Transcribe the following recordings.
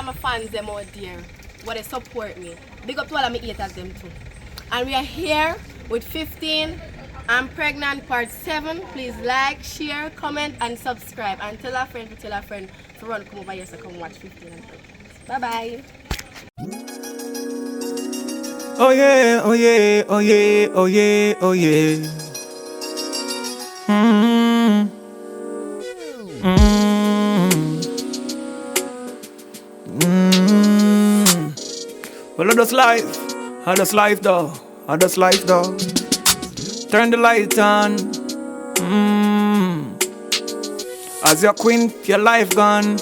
of my fans them out there, what they support me. Big up to all of my haters them too. And we are here with 15. I'm pregnant part 7. Please like, share, comment, and subscribe. And tell a friend to run come over here so come watch 15 and pregnant. Bye bye. Oh yeah, oh yeah, oh yeah, oh yeah, oh yeah. Well, I just life though. Turn the light on. As your queen, your life gone.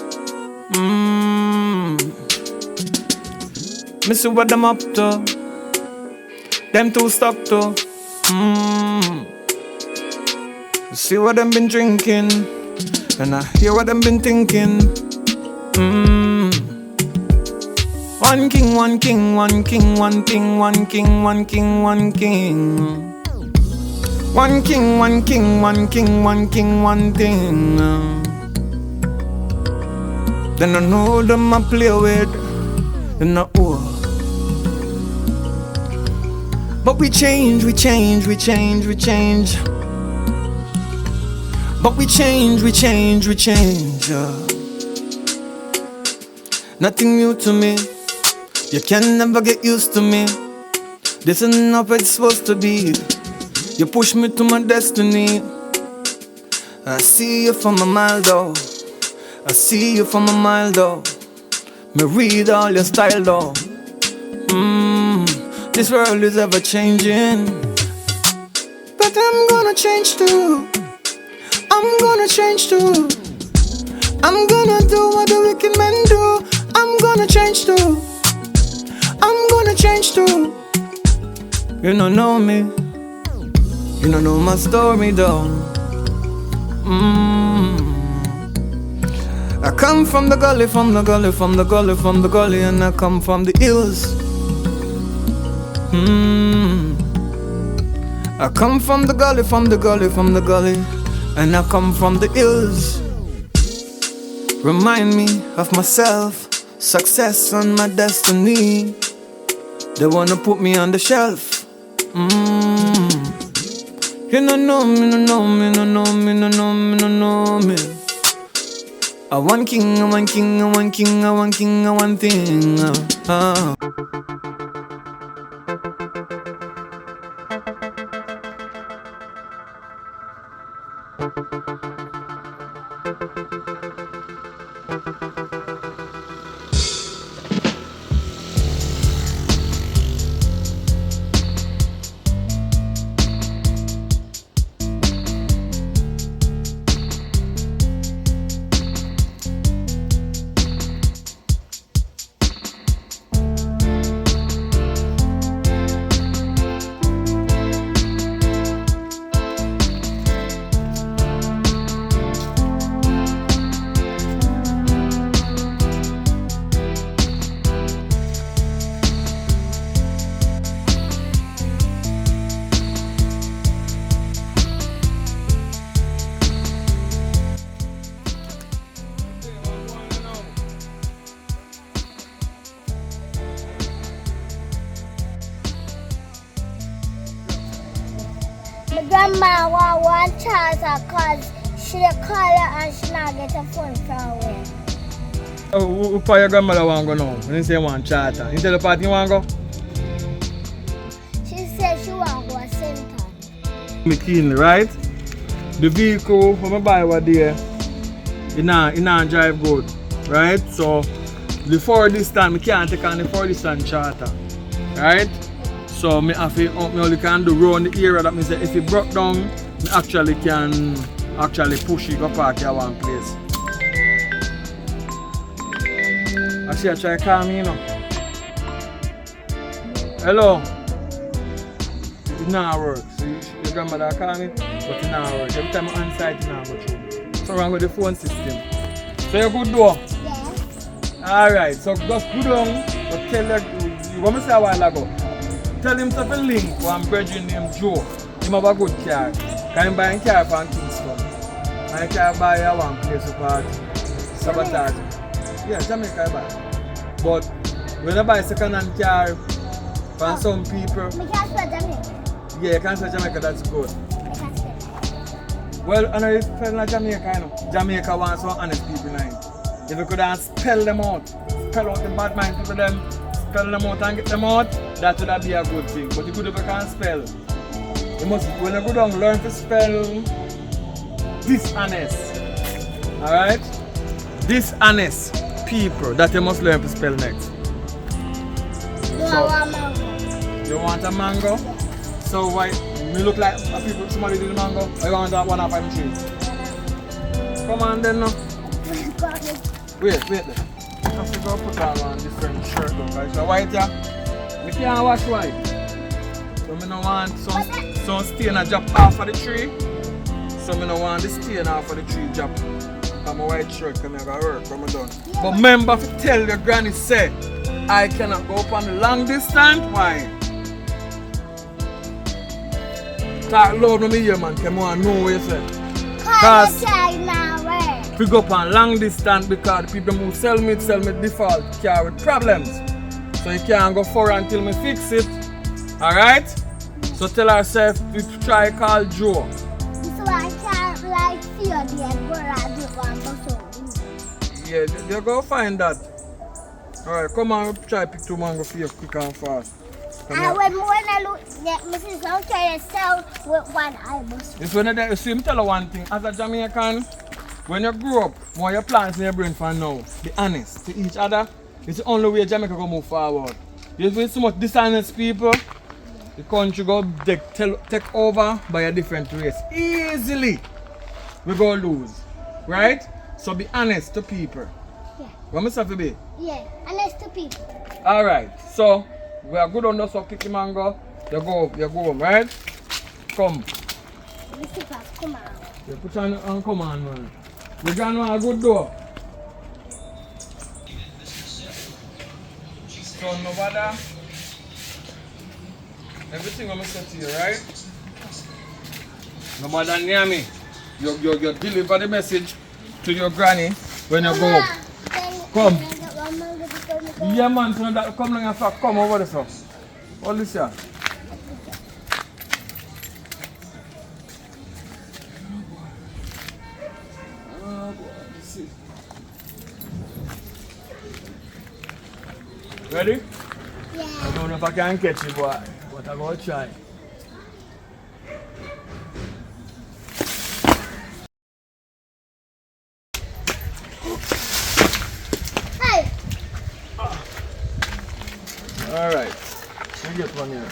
Me see what them up to. Them two stuck to. See what them been drinking, and I hear what them been thinking. One king, one king, one king, one king, one king, one king, one king. One king, one king, one king, one king, one thing. Then I know them I play with, then I owe. But we change. But we change. Nothing new to me. You can never get used to me. This isn't how it's supposed to be. You push me to my destiny. I see you from a mile though. Me read all your style though. This world is ever changing. But I'm gonna change too. I'm gonna do what the wicked men do. I'm gonna change too. You don't know me. You don't know my story though. I come from the gully, and I come from the hills. I come from the gully, and I come from the hills. Remind me of myself, success on my destiny. They wanna put me on the shelf. You don't know me. I one king, one thing. My grandma want one charger cause she dey call her and she not get a phone from where. Oh, where your grandmother want go now? When you say one charter, you tell the party you want go? She said she want go a center. McKinley, right? The vehicle when I buy over there, it not drive good, right? So the far distance, I can't take on the far distance charter, right? So me have to only can do round the area. That means that if it broke down, me actually can push it go park at one place. I see I try to call me, you know. Hello. It not work. See, your grandmother call me, but it not work. Every time I'm on site, it not go through. So wrong with the phone system. So you good though? Yes. Alright, so just go down, but tell you what I say a while ago. Tell him to link one brethren named Joe. He have a good car. Can you buy a car from Kingston? And you can buy a one place to party. Sabotage. Yeah, Jamaica buy. But when I buy second-hand car from some people, Me can't spell Jamaican. yeah, you can say Jamaica, that's good. I can't spell. Well, I know you spell like Jamaica, you know. Jamaica wants some honest people in it. If you could spell them out, spell out the bad mind people them, spell them out and get them out, that would be a good thing. But you could if you can't spell. You must, when you go down, learn to spell dishonest. Alright? Dishonest people that you must learn to spell next. Do I want mango? You want a mango? So why me look like a people somebody did the mango? Or you want that one off of the tree? Come on then now. Wait there. I have to go put on one different shirt though, because it's a white yeah. Me can't wash white. So me no want some stain a drop off of the tree. So me no want the stain off of the tree drop. I'm a white shirt come here go work when I'm done. But remember to tell your granny say I cannot go up on the long distance. Why? Talk loud with me here man, come on know what you say. Cause now work. We go up on long distance because the people who sell me default car with problems. So you can't go for until me fix it. Alright? So tell herself to try call Joe. So I can't like feel the where do one bus. Yeah, you go find that. Alright, come on, try pick two mango for you quick and fast. Come And on. when I look at Mrs. Okay, sell with one eye bus. It's when you see me tell you one thing, as a Jamaican, when you grow up, what your plans in your brain for now, be honest to each other. It's the only way Jamaica can move forward. There's been so much dishonest people, the country go take over by a different race. Easily, we go lose, right? So be honest to people. Yeah. What must have to be? Yeah, and there's two people. Alright, so we are good on those so pick the mango. You go home, right? Come. Mr. Pop, come on. You put on come on man. You got a good door. So no bother. Everything I'm gonna say to you, right? No bother near me. You deliver the message to your granny when you go up. Come. Yeah man, so that come down and come over the stuff. All this here. Ready? Yeah. I don't know if I can catch you, boy, but I'm gonna try. Hey! Alright, let me get one here.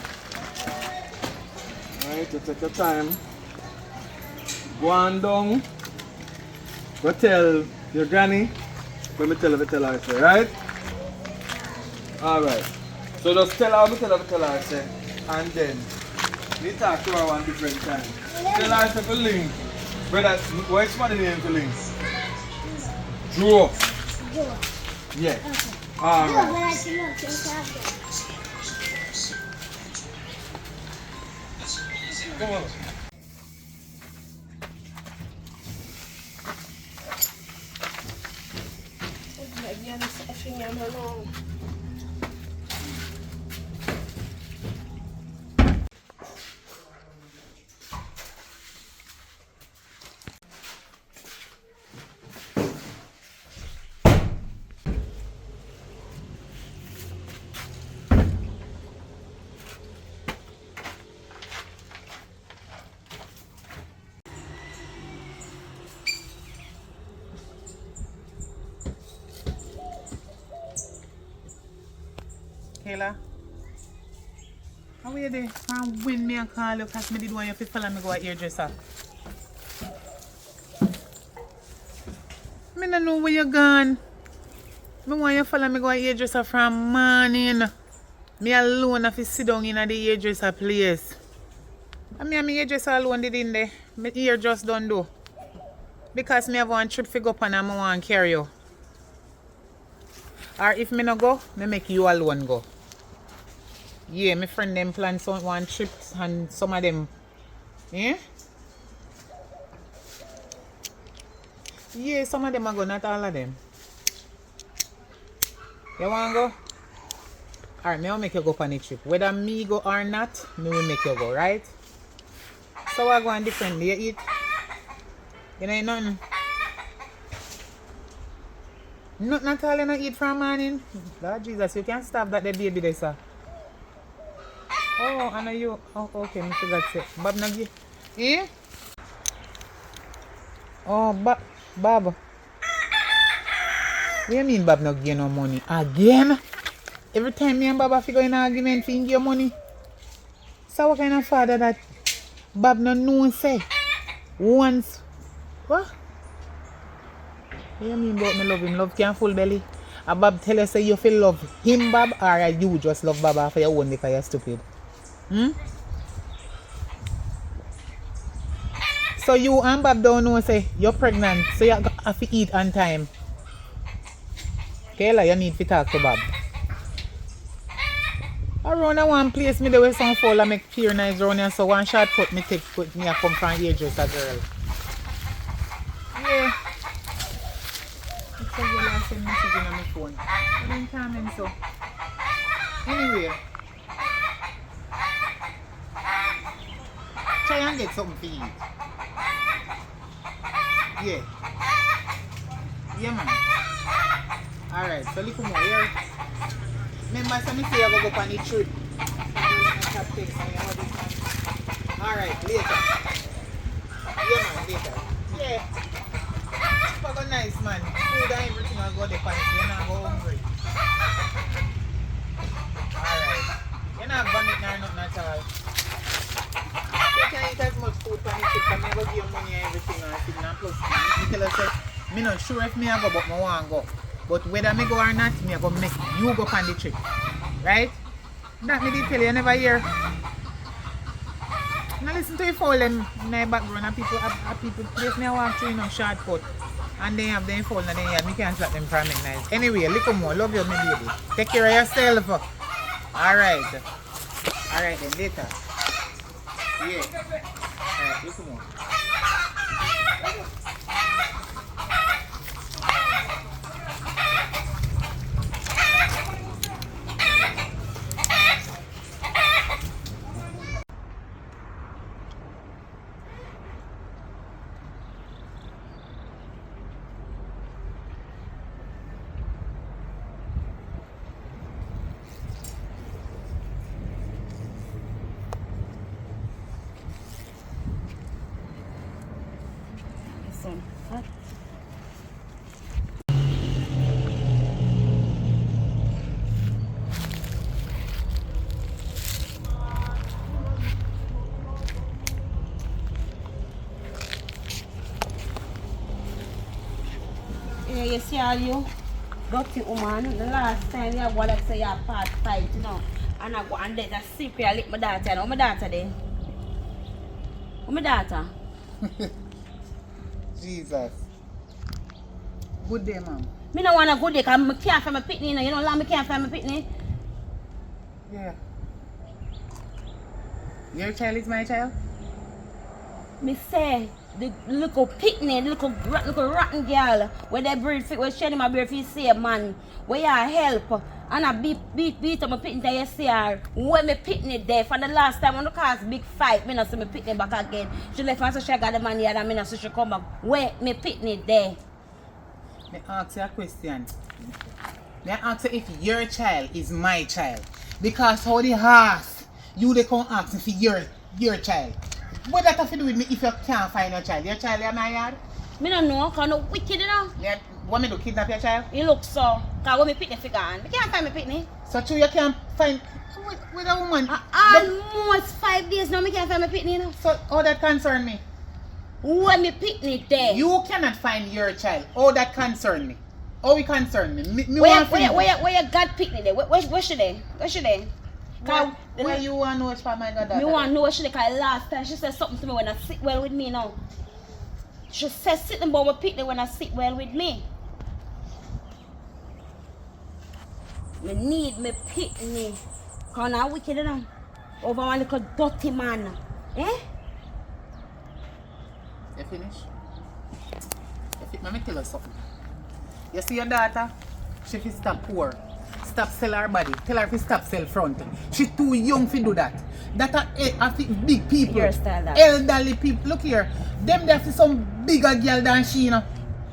Alright, you take your time. Go on down. Go tell your granny. Let me tell her, say, right? Alright. So just tell her, say, and then we talk to her one different time. Tell her to link. Brother, what's my name to link? Joe. Joe. Yeah. Okay. Alright. Come on. Kayla, how are you there? Can't win me and call you because me did want you to follow me go a hairdresser. Me don't know where you gone. Me want you to follow me go a hairdresser from morning. Me alone have to sit down in the hairdresser place. And me and my hairdresser alone did in there. My ear just done do. Because me have one trip to go up and I want to carry you. Or if me no go, me make you alone go. Yeah, my friend them plan some one trip and some of them. Yeah? Yeah, some of them are go, not all of them. You want to go? Alright, me will make you go on the trip. Whether me go or not, me will make you go, right? So we're going differently. You eat? You know nothing? Nothing at all you don't eat from morning? Lord Jesus, you can't stop that the baby there, sir. Oh, I know you. Oh, okay, me forgot to say. Bob Nagi. Eh? Oh, Bob. What do you mean Bob not give no money? Again? Every time me and Bob have to go in an argument for him give you money. So what kind of father that Bob no know say? Once. What? What do you mean about me love him? Love can't full belly. And Bob tell you say you feel love him Bob or you just love Bob for your own because you're stupid? Hmm? So you and Bob don't know say you're pregnant so you have to eat on time. Kayla, you need to talk to Bob. Around one place me there with some fall and make pure nice around here, so one shortcut me take put me a come from hairdresser girl. Yeah. It's a girl I send message on my phone. I didn't come in so. Anyway. Try and get something to eat. Yeah. Yeah man. Alright, so look more here. Remember, so me say I go on the trip. Alright, later. Yeah, man, later. Yeah. It's go nice, man. Food and everything will go there, you're not go hungry. Alright. You're not vomit nor nothing at all. You can eat as much food on the trip, but I go give you money and everything and everything. And plus, me tell you, say, me not sure if me I go, but I want to go. But whether me go or not, me go make you go on the trip. Right? That me did tell you, never hear. Now listen to your phone in my background and people place me walk through shortcut. And they have them phone and then yeah, me can't slap them from nice. Anyway, little more. Love you, my baby. Take care of yourself. Alright. Alright then, later. Yeah. Alright, little more. Yeah, you see all you dirty woman. The last time you go like say you're part 5, you know. And I go and there's a secret I lick my daughter. How my daughter there? How my daughter? Jesus. Good day, ma'am. Me no want a good day because I can't find my pitney, you know, me can't find my pitney. Yeah. Your child is my child? Me say, the little pitney, the little rotten girl, where they breed fit, where she my breed fit say, man, where you help. And I beat up my pitney that you see her. When me pitney there, for the last time, when the cause big fight, me not see me pitney back again. She left and so she got the money and me not see she come back. Where me pitney there? May I ask you a question? May I ask you if your child is my child? Because how the horse you they come ask me for your child. What that have to do with me if you can't find your child? Your child in my yard? Me don't know, because no wicked, you know. Yeah, want me to kidnap your child? You look so, because when me pitney figure on, me can't find my pitney. So true you can't find with a woman? Almost 5 days now, me can't find my pitney, you know. So how that concern me? When me pitney there. You cannot find your child. Oh, that concern me. Oh, it concern me. Where you got pitney there? Where she there? Where she there? Where you want to know which part my God? Me want to know where she there, because last time she said something to me when I sit well with me now. She said sitting about my pitney when I sit well with me. Me need me pitney. Because I'm wicked, you know. Over one little dirty man. Eh? You finish? Let me tell you something. You see your daughter? She is still poor. stop sell her body. Tell her to stop sell front. She too young to do that. That are big people. Your style that. Elderly people. Look here. Them there for some bigger girl than she, you know.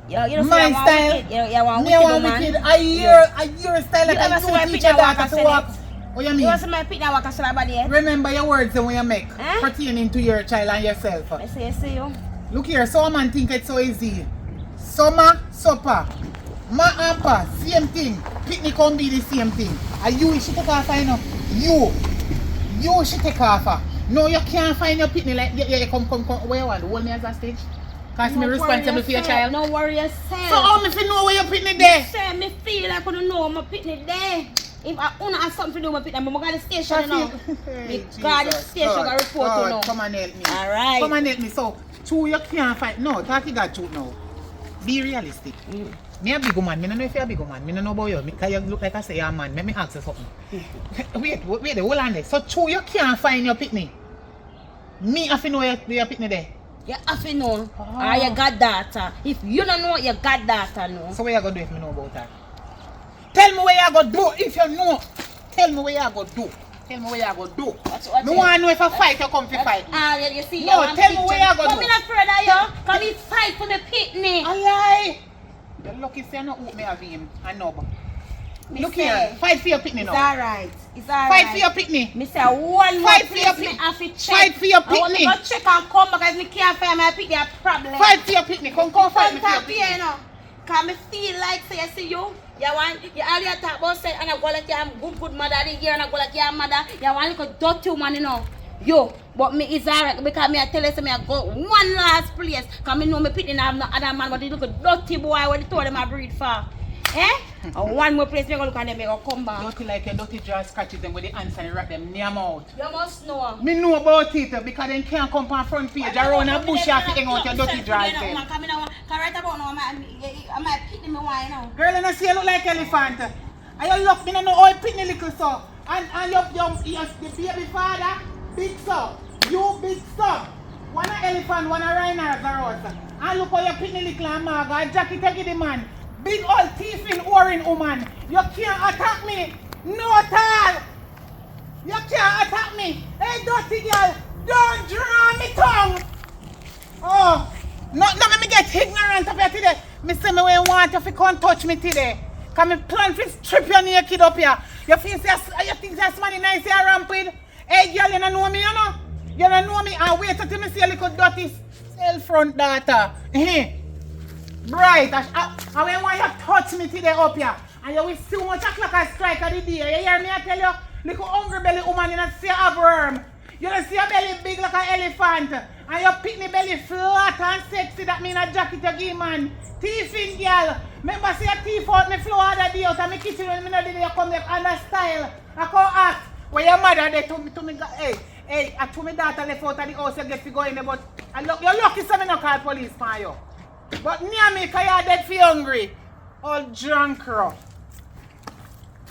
You don't My say style. you want Me want woman. wicked. I hear style like You ever I see my do teach picture your daughter walk to and walk. say What you You mean? want to my pick now walk a body, eh? Remember your words when you make Eh? pertaining to your child and yourself. I see you. Look here, some man think it's so easy. Summer, supper, ma and pa, same thing. Picnic can be the same thing. And you should take off, you know. You should take off. No, you can't find your picnic like you come. Where you want? Hold me as a stage. Cause me responsible for your child. No worry yourself. So how me fi know where your picnic there? Say me feel like I don't know my picnic there. If I wanna have something to do with my picnic, I'm going to the station, you know. Hey, Me got the Jesus, station, God, I report God, you know. come and help me. Alright. Come and help me. So, true, you can't find. No, talk you got truth now. Be realistic. Me a big woman. Me don't know if you're a big woman. Me don't know about you. Because you look like I say you're a man. Let me ask you something. Wait, hold on there. So, true, you can't find your picnic. Me have to know your picnic there. You have to know. You got data. If you don't know, you got data, no. So, what you going to do if you know about that? Tell me what you going to do if you know. Tell me what you going to do. Tell me what you going to do. Me want to know if I fight you come to fight. You see, No, tell me what you going to do. Come in afraid of you. Come in fight for the picnic. A lie. You're lucky if you not out me have him and no. Look here, fight for your picnic It's now. alright. It's alright. Fight for your picnic. Me say one more Fight for your place me picnic. have to check. Fight for your I want to picnic. go check and come because me can't find my picnic a problem. Fight for your picnic. Come fight me for your Come here, you picnic. know. Cause me feel like say I see you. You want you earlier talk about say and I go like you're good mother the year and I go like your mother. You want like a dirty woman, you know. Yo, but me is alright because me I tell you say me I go one last place. Cause me know me picnic have no other man but they look a dirty boy what they told them I breed for. Eh? And one more place, me go look at them, me go come back. Dirty like your dirty jaw scratches them with the hands and wrap them near mouth. You must know. Me know about it because they can't come on front page around a bush and hang out your dirty jaws them. Cause right about now, I might picnic me wine now. Girl, and I see you look like elephant. And you look, me no know how you picnic little so. And the baby father, big so. You big so. One a elephant, one a rhinoceros. And look how you picnic little and maga. Jackie take it the man. Big old teeth in orange woman. You can't attack me. No at all. You can't attack me. Hey, dirty girl. Don't draw me tongue. Oh. No, let me get ignorant of you today. Me say me when want you to come touch me today. Cause me plan to strip your naked up here. You think that's money nice here rampant? Hey girl, you don't know me, you know? You don't know me. And wait until me see a little dirty cell front data. Bright. I when want you touch me today up here. And you will see much o'clock I strike of the day. You hear me I tell you? Little hungry belly woman, you don't see a worm. You don't see your belly big like an elephant. And your picnic belly flat and sexy. That mean a jacket you give man. Teeth in girl. Remember see your teeth out me floor other day out of my kitchen when me know the day you come there under style. I come ask where your mother there to me hey, I told my daughter left out of the house you get to go in there but you're lucky so me not call police for you. But near me cause you're dead for hungry. All drunk rough.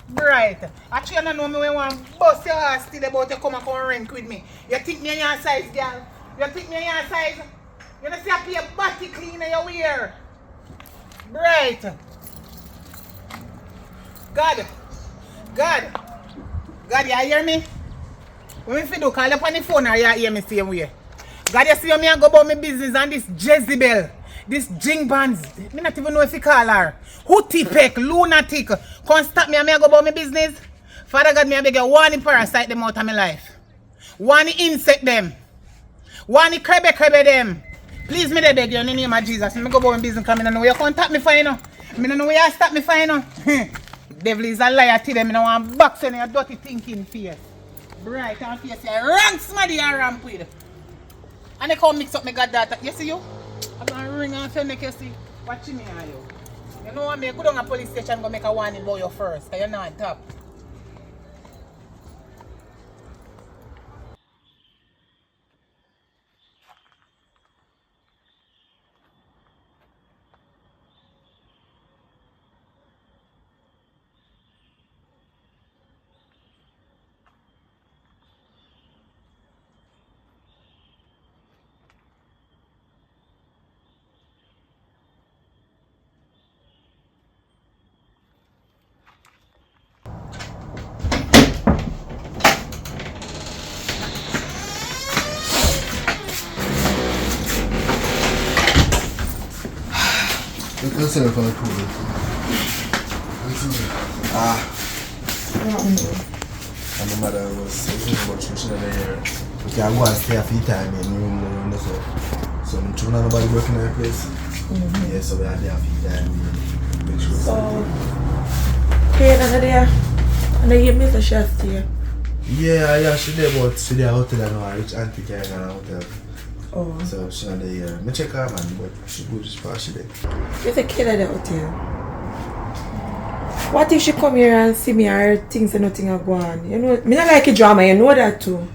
Right. Actually, I don't know me when one bust your ass till about to come and come rank with me. You think me your size, girl? You think me your size? You don't see I pay a body cleaner you wear. Right. God, you hear me? When me fi do call up on the phone or you hear me same way? God, you see me and go about my business and this Jezebel. This Jing Bands, me not even know if you call her. Hootipek, lunatic, come stop me and me go about my business. Father God, me I beg you, one parasite them out of my life. One insect them. One crebe them. Please me they beg you in the name of Jesus. Me go about my business because I don't know where you contact me for you know. I don't know where you stop me for you know. Devil is a liar to them. I don't want box on your dirty thinking face. Bright and face, you rank somebody you ramp with. And they come mix up my goddaughter. You see you? I'm going to ring off your neck, you see. Watch me, are you? You know what, me go down to police station and go make a warning about you first, because you're not on top. yourself for the pool. And my mother was saying about she there. We can go and stay a few times in room so I'm trying nobody working in the place. Yeah, so we are there a few times. Make sure. So, okay, another day. And then you miss a chef here. Yeah, she there, but she there hotel and I rich auntie carrying her hotel. Oh. So she not there. I check her man, but she good just far she there. You're the kid at the hotel. What if she come here and see me and her things and nothing are going? You know, me not like a drama, you know that too.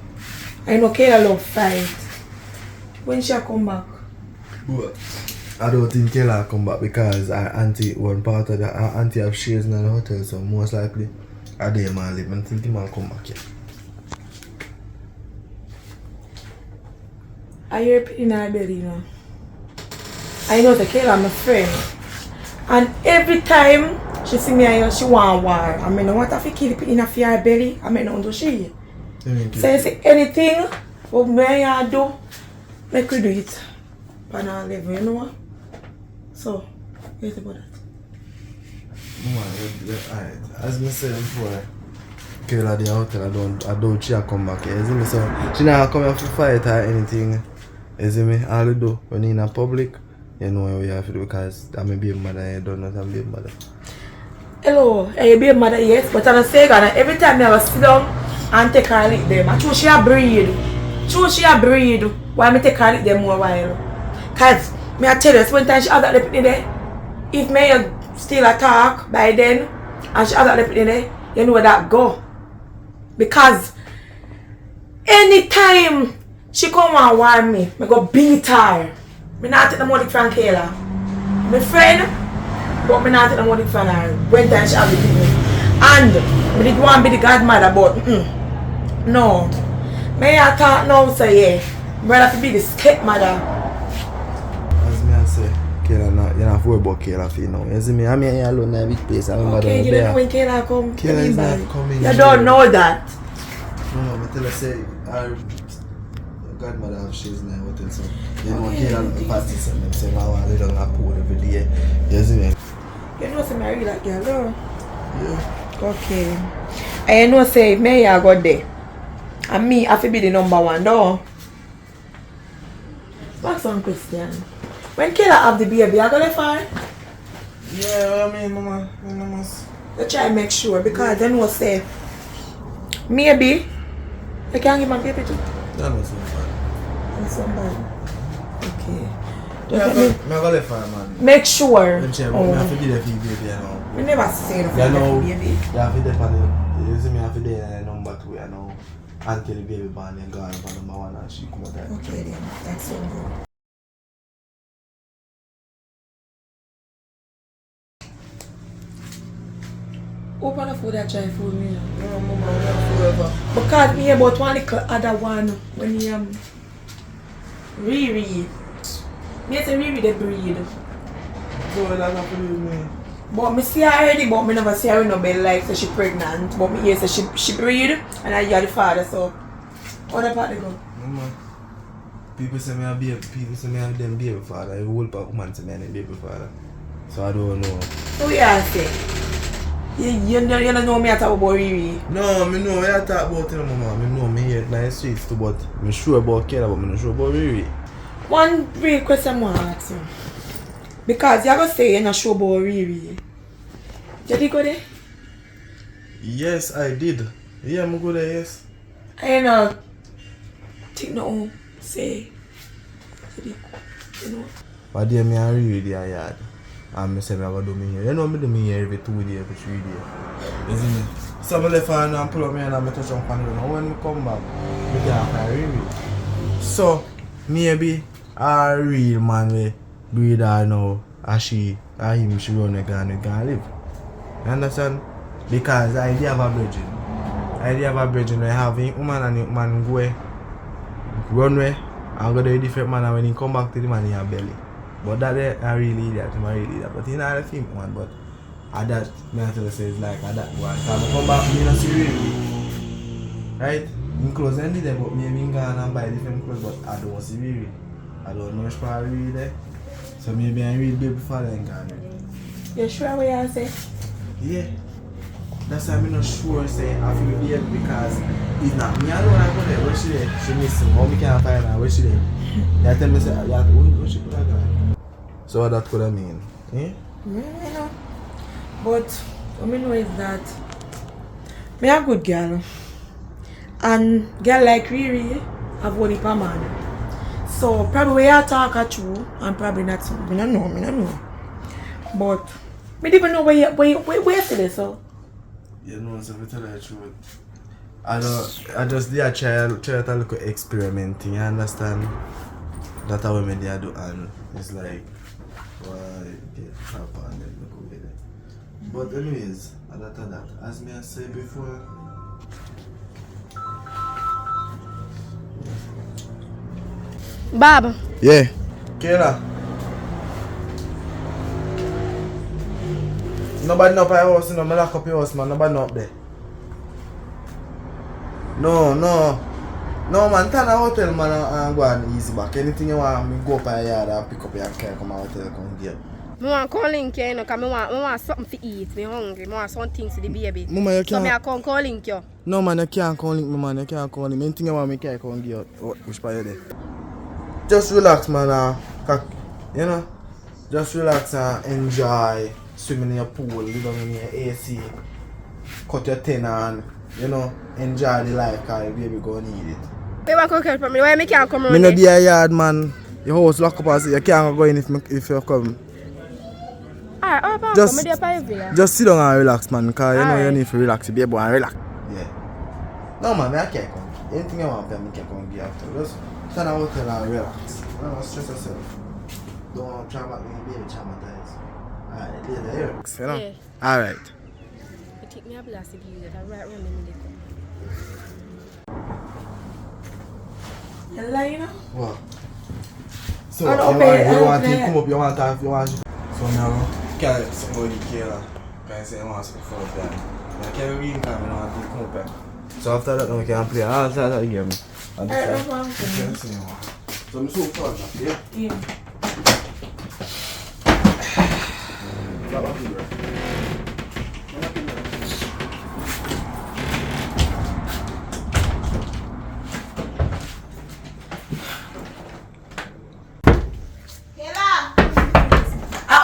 I know Kayla love fight. When she come back? What? I don't think Kayla come back because her auntie, one part of her auntie have shares in the hotel, so most likely I dare man live. I think he man come back here. I hear in her belly, you know. I know the Kayla my friend. And every time she see me and she want war. I mean, I want to keep it in her belly. I mean, I do she. So you say anything what me do, make we do it. On our level, you know what? So, what about that? Alright, as I said before, Kayla the hotel, I don't she come back here, you see me? So she not come here to fight or anything. You see me? All you do when you in a public, you know what you have to do because I'm a baby mother and you don't know I'm a baby mother. Hello, hey baby mother, yes, but I'm saying that every time I sit down and take her lick them, I choose she a breed. Choose she a breed. Why me take her lick them more while? Cause me I tell you, one time she have that lip in there. If me still a talk by then and she have that lip in there, you know where that go. Because anytime she come and warn me, I go beat her. Me not take the money from Kayla. My friend, but me not take the money from her. When time she have the people. And me did want to be the godmother, but no. Me I talk now, so yeah. Brother to be the stepmother. As me I say, Kayla not, you not worry about Kayla for you now. You see me? I'm here alone in a big place. Okay, you don't know when Kayla come. Kayla is not coming. You don't know that. No, I tell her say our godmother have shares in the hotel, so you know Kayla the parties and them say I want to lay down a pool every day. You see me? You know say marry that girl, no? Yeah. Okay. And you know say me I got there. And me have to be the number one, though. What's one question? When Kayla have the baby, I gonna find? Yeah, I mean, mama. You try to make sure because then we'll say maybe I can give my baby to That was so fun. somebody. Okay. I'm gonna find man. Make sure. When she have to be there for you, baby, you know. We never say no You know, baby. you have to depend. You see me have to be there number 2, you know. Until the baby born and gone for number 1 and she come out there. Okay then, that's so good. Open the food that try for me. No, mama, we have forever. Because me about one little other one when you Riri. Me say Riri the breed. So that's not for me. But me see her already, but me never see her in no bed like so she pregnant. But me hear say she breed and I hear the father, so other part they go. Mama, people say me a baby, people say me a them baby father. Every whole woman say me a baby father. So I don't know. So yeah, say. You don't know me at all about Riri. No, me know what I talk about him, mama. Me know me hear it in the streets too, but me sure about Kayla, but me not sure about Riri. One real question I want to ask you. Because you're going to say you're not sure about Riri. Did you go there? Yes, I did. Yeah, I'm good there, yes. I don't think no say. You know. But then me and Riri there yard. And I say me have to do me here. You know me do me here every 2 days, every 3 days. You see me? So I left her and pull up me and I touch on panel. And when I come back, I can't find Riri. So, maybe a real man will breed her now. And she, and him, she run again and live. You understand? Because I did have a virgin. I did have a virgin where having woman and the man go run away and go to a different man and when he come back to the man he have belly. But that I really idiot, I'm really idiot. But he not a film one, but at that me I tell you say it's like at that one. Cause I come back me not see Riri. Right? My clothes ended there but me gone and buy different clothes but I don't see Riri. I don't know if I Riri there. So maybe I read baby father and gone. You sure what you say? Yeah. That's why I'm not sure say I feel weird because it's not me alone I go there. Where she there? She missing. How me can't find her? Where she there? You tell me say where she could have gone. So what that could have mean? Eh? Yeah, I know. But what I know is that me a good girl. And girl like Riri have only per man. So probably we are talking true and probably not so. I don't know. But me don't even know where you see this so. You know, so to tell you the truth. I just did a try a little experimenting, you understand? That's how we did do and it's like why get crap and then go with it. But anyways, other than that, as me I said before. Bob. Yeah. Kayla. Nobody up at your house, I lock up your house, man. Nobody up there. No, man. Turn a hotel, man, and go and easy back. Anything you want, me go up at your yard and pick up your car, come out hotel, come get. I want to call Link you, because I want something to eat. I'm hungry. I want some things to the baby. Mama, you So can't. I can call Link you. No, man, you can't call me, man. You can't call me. Anything you want, me can come get. Which part you there? Just relax, man. You know, just relax and enjoy. Swimming in your pool, live in your AC, cut your tin and, you know, enjoy the life because the baby gonna need it. You want to come me? Why I can't come around? Me no be a yard, man. Your house lock up and you can't go in if you come. Alright, just sit down and relax, man, because you know you need to relax. You be able to relax. Yeah. No, man, I can't come. Anything you want, I can come and get after. Just stand out and relax. Don't stress yourself. Don't traumatized, baby traumatized. Alright, later, you know? Yeah. Alright. You take me a blast if you get a right round in the You lying? What? So, I you don't want pay, to come up, you want to. So now, can't let somebody care. Can say you want to for that. I can't read time, you want to come up here. So after that, we can play. After that, you game. So I'm so proud of you. Yeah.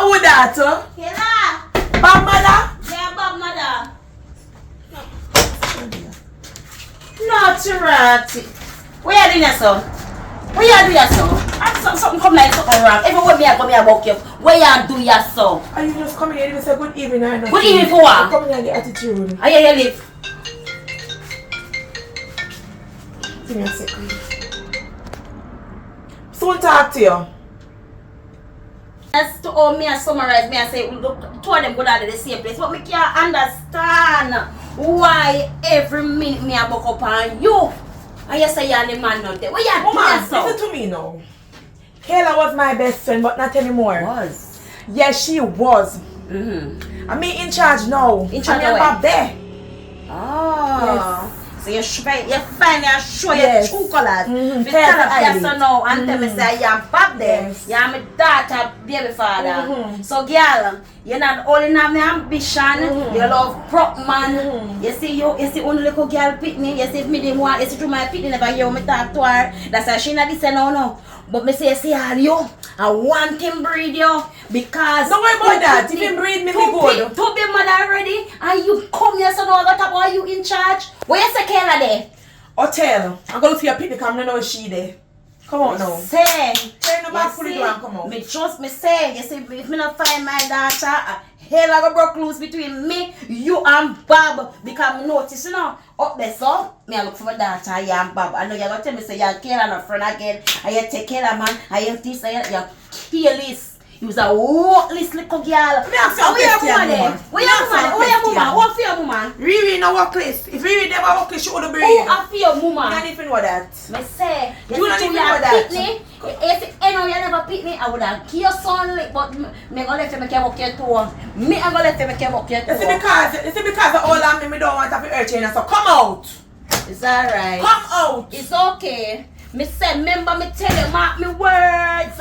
Who that? Kayla! Bob mother? Yeah, Bob mother. Not ratty. Where you doing your son? Where you do your son? Something come like something wrong. Everywhere me I come here about you. Where you do your son? Are you just coming here to say good evening? Good evening for what? Come here, the attitude. Are you live? Give me a second. Soon talk to you. As to all me I summarize me I say look, two of them go down to the same place. But me can't understand why every minute me I buck up on you. And you say you're the man not there. Where you Mama, doing so? listen to me now. Kayla was my best friend, but not anymore. Was. Yes, she was. I'm in charge now. In charge I'm of back there. Oh. So you finally show Yes. your true colors. Mhm. You stand up Yes, there so now and tell me say you're back there. Yes. You're my daughter, baby father. So girl, you're not only have my ambition, you love prop man. You see only little girl pitney, you see if me didn't want, you see through my pitney never hear me talk to her. That's why she not listen no. But me say see all you, I want him breed you because Don't worry about that. If him breed me, me good. To be mother already and you come here so now that top are you in charge? Where you say Kayla there? Hotel. I'm going to see a picnic. I'm not know she there. Come on now. Say, Turn the back you for the see, door and come out. me trust me say, you see, if me not find my daughter, hell I go broke loose between me, you and Bob. Because I notice, you know, up there so, me I look for my daughter, you and Bob. I know you're going to tell me, say, you're Kayla and a friend again, and you take Kayla man, and you this, and you're careless. You was a worthless little girl. Where your woman there? Where your woman? What for your woman? Riri no workless. If Riri never workless, she would have Who breed. are for your I woman? don't even know that. Me say, You you don't see even you know are that. pitney. If you never pick me, I would have killed your son. But me gonna let you make your bucket too. Me I'm gonna let you make your bucket You see too. because of all of me don't want to be urgent. So come out. It's alright. Come out. It's okay. Me say, remember me tell you, mark me words.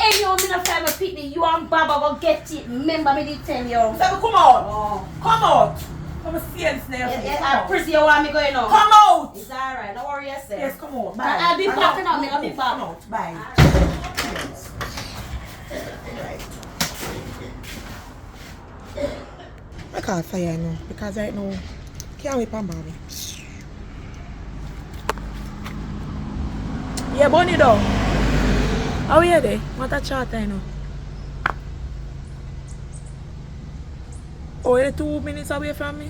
Hey, yo, me not find my pitney. You and Baba go get it. Remember me did tell you. So come out. Oh. Come out. Come and see and snare. I prison you want me going on. Come out. It's alright. Don't worry yourself. Yes, come out. Bye. I'll be back now. I'll be back. Come out. Bye. I can't fire now because right now can't wait for Bobby. Yeah, Bonnie though. How are you there? What a chat I know. Oh, you're 2 minutes away from me?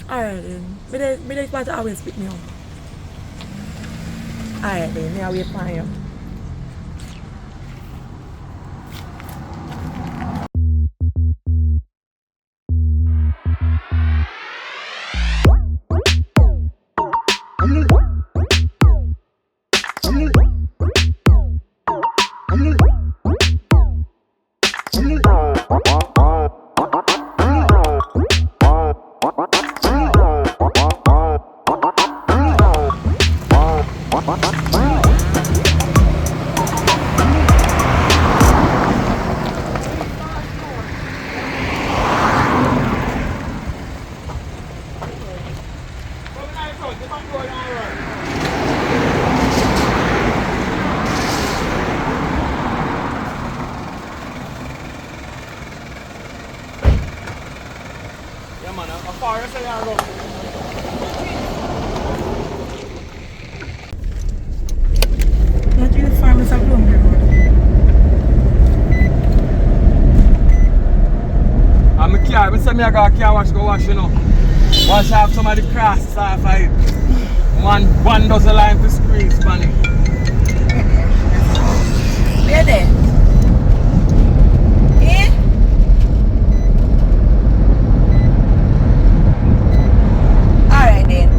Alright then. Me just want to always pick me up. Alright then, me I'll wait for you. Yeah, man, I'm far as I go. Not really farmers have blown the road. I'm a car, I say me I got a car wash, go wash, you know. Wash off some of the crosses off of it. One dozen line to squeeze, funny. Where there? Eh? Alright then.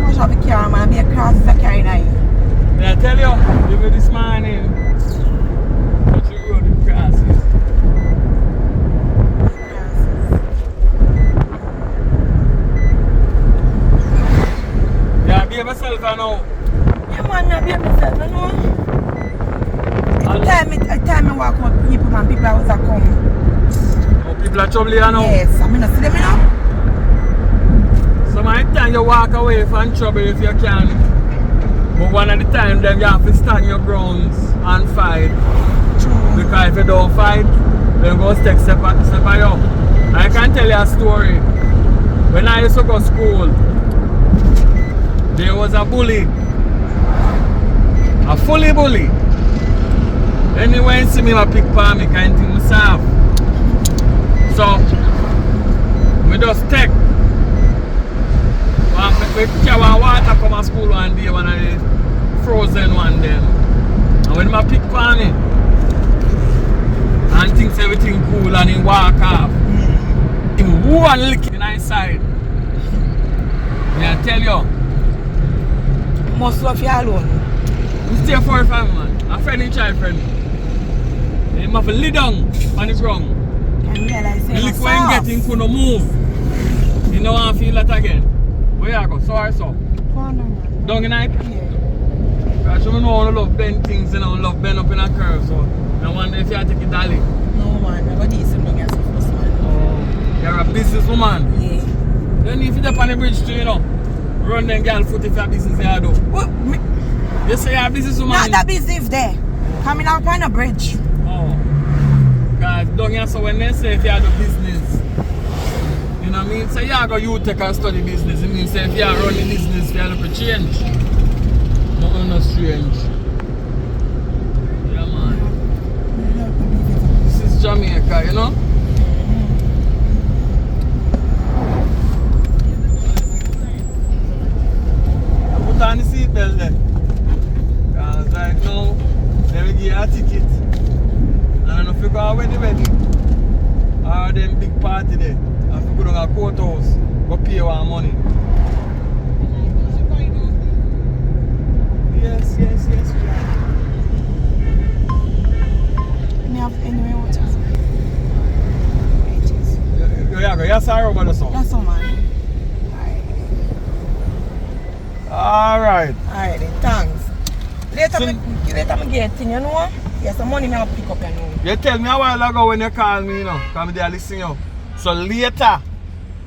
Wash off the car, man. Be a cross is a carrying eye. Did I tell you? Give me this morning. But you road with crosses. Yeah, behave yourself, I know. Yeah, man, I behave myself, you know. Every time I walk out with people, man, people always a come. Oh, people are trouble here now. Yes, I mean, I see them, you know. Some of the time you walk away from trouble if you can. But one of the time then you have to stand your grounds and fight. True. Because if you don't fight, then go step by you. I can tell you a story. When I used to go to school, there was a bully. A fully bully. Anyway, you see me I pick palm, I can't think myself. So, we just take. We carry water come to school one day, one of the frozen one then. And when I pick palm, and thinks everything cool and he walk off. He woo and lick it inside. May I tell you? Must love you alone. We stay for a family, man. A friend and child friend. He must lay down on the ground. Can realize The lick when he get him couldn't move. He don't want to feel that again. Where you go? Sorry, so. Down in night? Yeah. Because you know I love bend things, you know, love bend up in a curve, so I wonder if you take it dolly. No, man. I got decent young as a first man. Oh, you're a businesswoman. Yeah. Then if you're up on the bridge too, you know, run them girl foot if you're business you do. What? Me, You say you're a businesswoman. not that business there. Coming up on a bridge. Oh. Because down here, so when they say if you do business, you know what I mean? Say you go you take and study business. It means say if you are running business, you look for change. Nothing no strange. Yeah, man. This is Jamaica, you know? Put on the seatbelt there. Because right now, they will give you a ticket. And I don't know if you go away the wedding or them big party there. And if you go to a courthouse, go pay your money. Yes. Me have anyway watch us. Yeah, go. You're sorry about the song. That's all, man. Alright. Alright then, thanks. Later me get thing, you know? Yes, some money me have pick up, you know. You tell me a while ago when you call me, you know. Come there listen you. So later,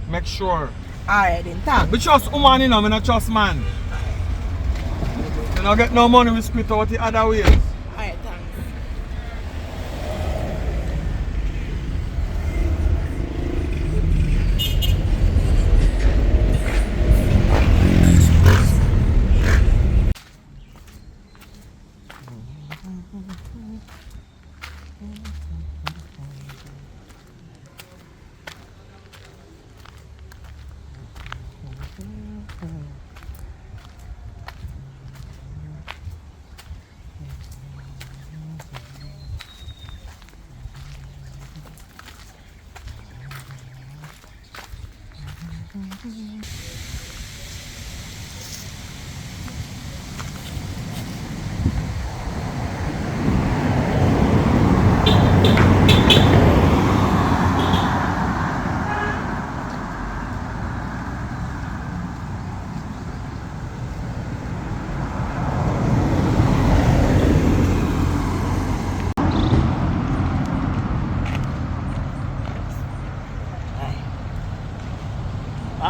make sure. Alright then, thanks. We trust woman, you know, me not trust man. You don't get no money, we split out the other ways. Alright, thanks.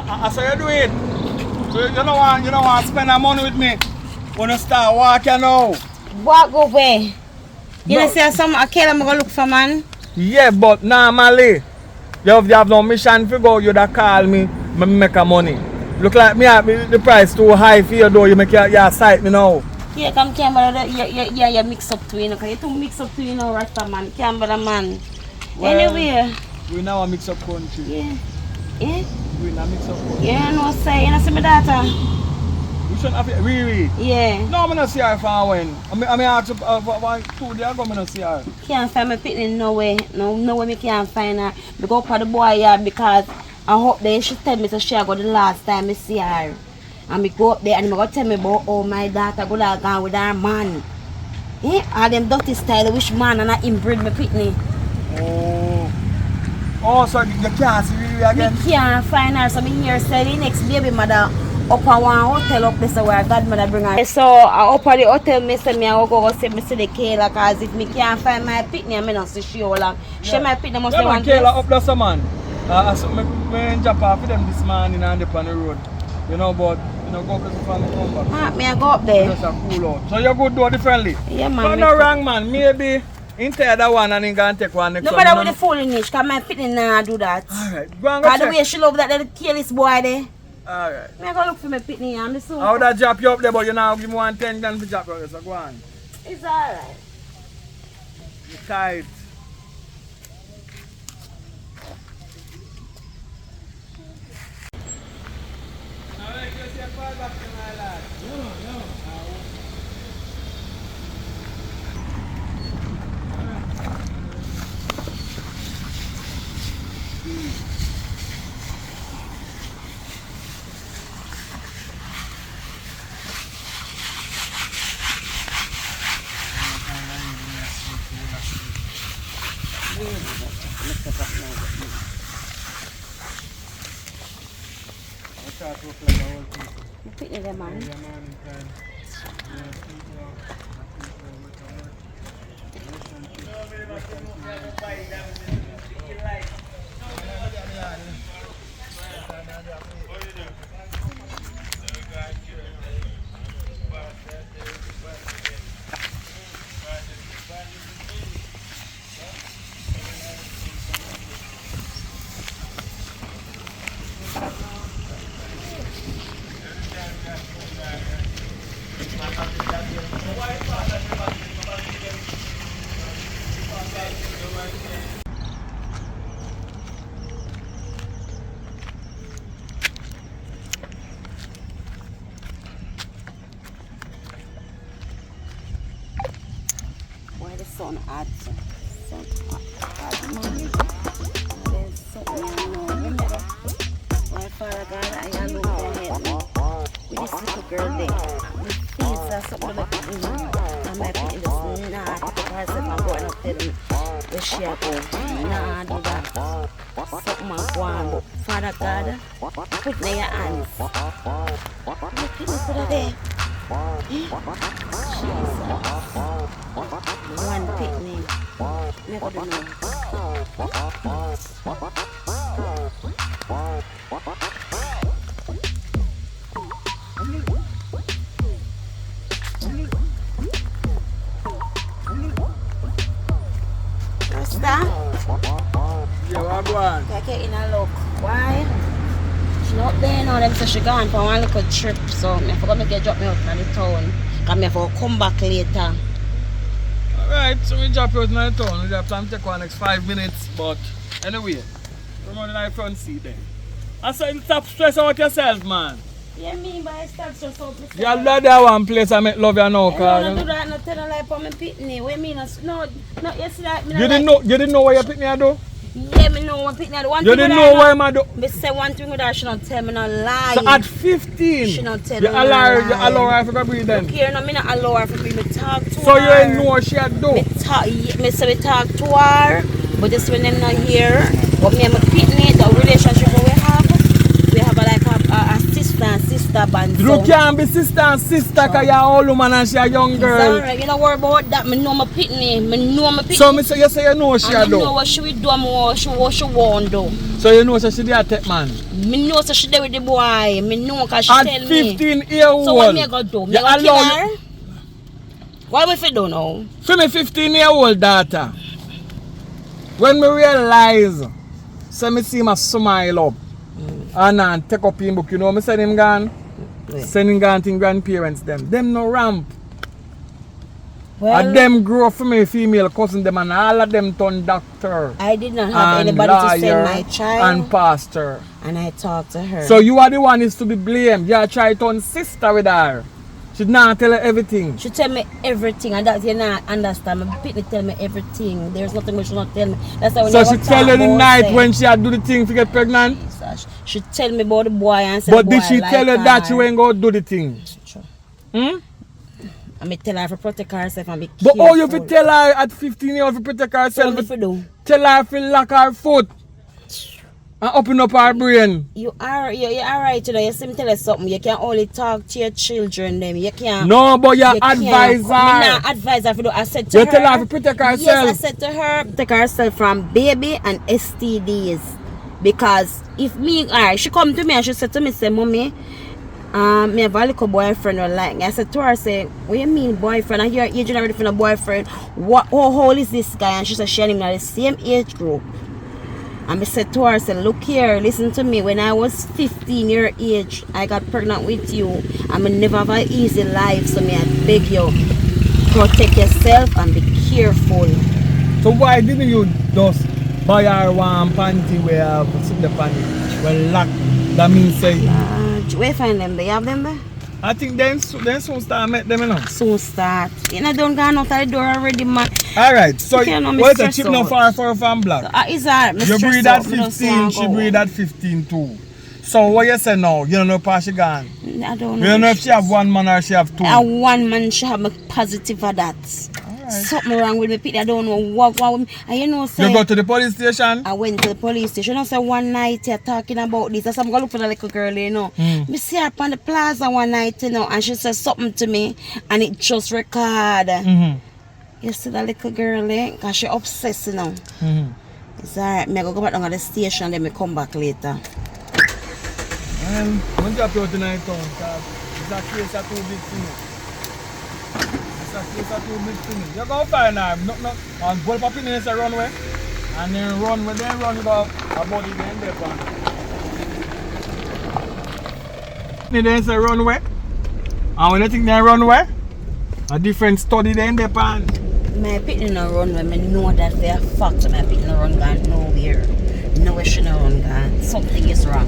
I saw you do it. So you don't want to spend that money with me. Wanna start walking now. Walk go where? You No. know say some I kill I'm gonna look for man. Yeah, but normally, you have no mission to go, you da call me make a money. Look like me, the price too high for you though, you make your sight me now. Yeah, come camera, you mix up to you know, cause you too mix up to you know, Rasta man, camera man. Well, Anyway. We now a mix up country. Yeah. Yeah? We now mix up country. Yeah, no say, you know see my daughter? You shouldn't have it, really? Yeah. No, I'm not see her for when. I mean, ask you, 2 days ago, I not see her. Can't find my picnic no way. No way me can't find her. We go up for the boy yard because I hope that she tell me so she go the last time I see her. And me go up there and me go tell me about oh my daughter go like gone with her man. Yeah, all them dirty style which man and I inbreed me picnic. Oh, so you can't see really again? Me can't find her, so me here say the next baby mother up at one hotel up there so where godmother bring her. So up at the hotel me say me I go see me see the Kayla cause if me can't find my picnic I not see she all long. She my picnic must be one place. Kayla up there some man. So me drop off with them this morning and up on the road. You know, but you know, go up there for me come back. Me I go up there. Just a cool out. So you good do differently? Yeah man. So no wrong man, maybe into that one and then go and take one next no matter with the foolishness, cause my picnic nah do that. Alright, go and go cause check. the way she love that little careless boy there. Alright. Me I go look for my picnic and me soon. I would have drop you up there, but you now give me 110 grand for drop you there, so go on. It's alright. You're tight. My picnic there man. Why the sun hot? Sun hot man. There's something I know. Remember? My father God, I look ahead with this little girl there. The face or something like that. And my picnic just not because I'm going up there where she go. Nah, do that. Something I go on, but Father God, put in your hands. Look at this over there. Jesus. One picnic. Never do know. Rasta? Yeah, what go on? I get in a look. Why? She not there now, them say she gone for one little trip, so I forgot to drop me out in the town. Cause I for come back later. Alright, so we drop you out in the town. We just plan to take one next 5 minutes, but anyway, we're on the front seat then. I said stop stressing out yourself, man. Yeah, me, but I start so myself. You love that one place I make love you now, I don't do that, not tell her like for my pitney. What you mean? No, yesterday. You didn't know what your pitney do? Yeah, me know what pitney do. One You thing didn't with her, know why I do? Me say one thing with her, she don't tell me no lie. So at 15, She not tell you me no allow lie. her to breathe then? Look here, no, me not allow her for me talk to her. So you ain't know what she had do? Me say we talk to her, but just when them not here. But me and my pitney, the relationship we have like a sister and sister band. You can't be sister and sister because you're old woman and she a young girl. Alright, you don't worry about that. Me know my pitney. Me know my pitney. So me say you know she a I do? know what she will do and what she won't do. So you know she did a take man? Me know so she there with the boy. Me know because she At tell me. 15-year-old. So what me gonna do? Me gonna kill her? What we fi do now? For me 15-year-old daughter, when me realize, so me see my smile up and take up him book, you know, me send him gone. Send him gone to him grandparents them. Them no ramp. Well, And them grow up for me female cousin them and all of them turn doctor. I did not have and anybody to send my and child. pastor. And I talked to her. So you are the one is to be blamed. You are trying to turn sister with her. She not tell her everything. She tell me everything, and that you not understand. My pitney tell me everything. There's nothing which she not tell me. That's why when So I she was tell you talking the about night say, when she had do the thing to get pregnant? Jesus, she tell me about the boy and say But the did boy she like tell you that her. you ain't go do the thing? Sure. Hmm? I may tell her to protect herself and be But careful. how you fi tell her at 15 years to protect Tell herself? me if you do. Tell her to lock her foot and open up her brain. You're alright, you know. You see me tell you something. You can only talk to your children. Them. You can't. No, but you you advise can't- her. Me not advise her to do. I said to You her. tell her to protect herself. Yes, I said to her, protect herself from baby and STDs. Because if me, alright, she come to me and she said to me, say, Mommy, me have a little boyfriend or like. I said to her, say, what you mean boyfriend? I hear age already from a boyfriend. What? How old is this guy? And she said she and him are the same age group. And I said to her, I said, look here, listen to me. When I was 15 year age, I got pregnant with you. I never have an easy life, so me I beg you, protect yourself and be careful. So why didn't you just buy her one panty where have sit the panty? Well, lock. That means say. Where you find them? They have them there? I think then soon start make them, you know. Soon start. You know, don't go out of the door already, man. Alright, so You can't what's me a chip now stress for from black? It's hard. You breed at 15, she breed at 15 too. So what you say now? You don't know if she gone? I don't You know. don't know if she have one man or she have two? One man she have me positive for that. Something wrong with me, Pete. I don't know what with me. And you know, say, You go to the police station? I went to the police station. I said one night you're talking about this. I said I'm gonna look for the little girl, you know. Me see her up on the plaza one night, you know, and she said something to me, and it just record. You see that little girl, eh? Cause she obsessed, you know. It's alright. Me go back down to the station, then me come back later. Well, I'm drop you out tonight, because it's a case of too big for me. It's a case of too big for me. You go find her, and go up in the runway, and then run, when they run, you go about the end there, there's a runway, and when you think they runway, a different study there in the pan. My pitney no run when I know that for a fact my pitney no run gone nowhere. Nowhere she no run gone. Something is wrong.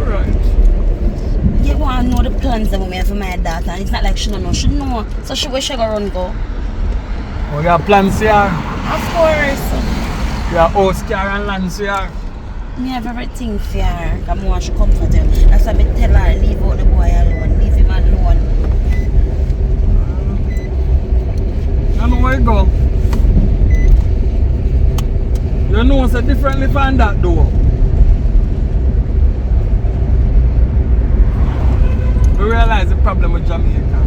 Right. You want to know the plans that we have for my daughter, and it's not like she don't know. She know. So she where she go run go? Oh, you have plans here? Of course. You have house, car and land here? Me have everything for her. Because I want she comfort her. That's why I tell her, leave out the boy alone. Leave him alone. I know where you go. know so differently from that though. We realize the problem with Jamaica.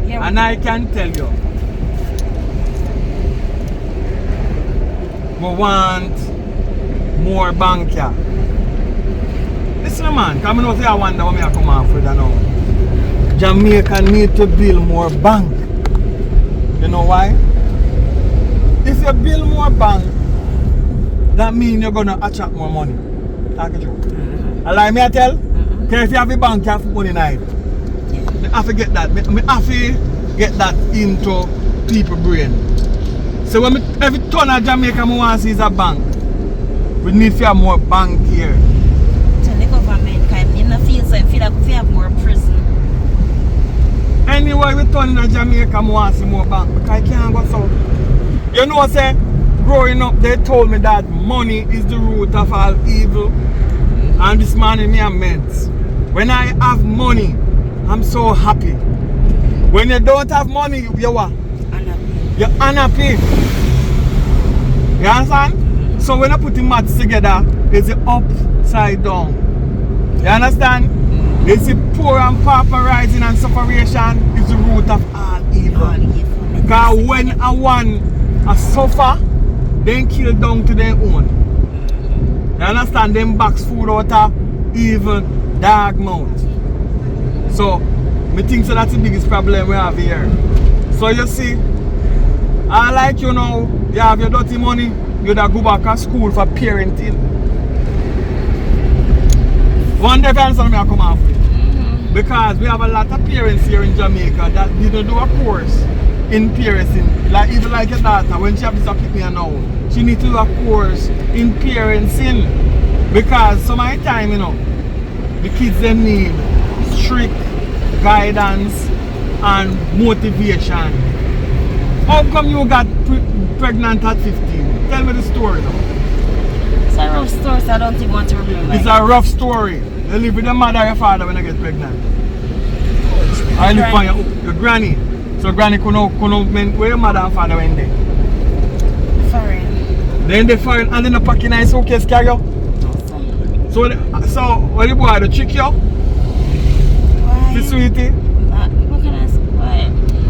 Yeah, And I can tell you, we want more bank here. Listen man, come on, I wonder what I come off with now. Jamaica need to build more bank. You know why? If you build more bank, that means you're gonna attract more money. Talk it true. Allow me to tell? Because if you have a bank, you have money in it. I have to get that. I have to get that into people's brain. So when every ton of Jamaica I want to see is a bank, we need to have more bank here. To the government, because you don't feel so, I feel like we have more prison. Anyway, we turn in Jamaica, I want to see more bank because I can't go south. You know, say, growing up, they told me that money is the root of all evil. And this morning, me and mates. When I have money, I'm so happy. When you don't have money, you're what? You're unhappy. You understand? So when I put the maths together, it's the upside down. You understand? It's the poor and pauperizing and separation is the root of all evil. Because when a one suffer, then kill down to their own. You understand? Them box food out of evil dog mouth. So, me think so that's the biggest problem we have here. So you see, I like you know, you have your dirty money, you da go back to school for parenting. One day I come off with. Because we have a lot of parents here in Jamaica that didn't do a course in parenting. Like even like your daughter, when she has to pick me now, she needs to do a course in parenting. Because some of the time, you know, the kids they need strict guidance and motivation. How come you got pregnant at 15? Tell me the story now. It's a rough story, so I don't even want to remember. It's a rough story. You live with your mother or your father when you get pregnant. I live with your granny. So granny couldn't where your mother and father went there? Foreign. Then they foreign and then the packing nice suitcase carry you? So what the boy, the trick you? Why? The sweetie? What can I say? Why?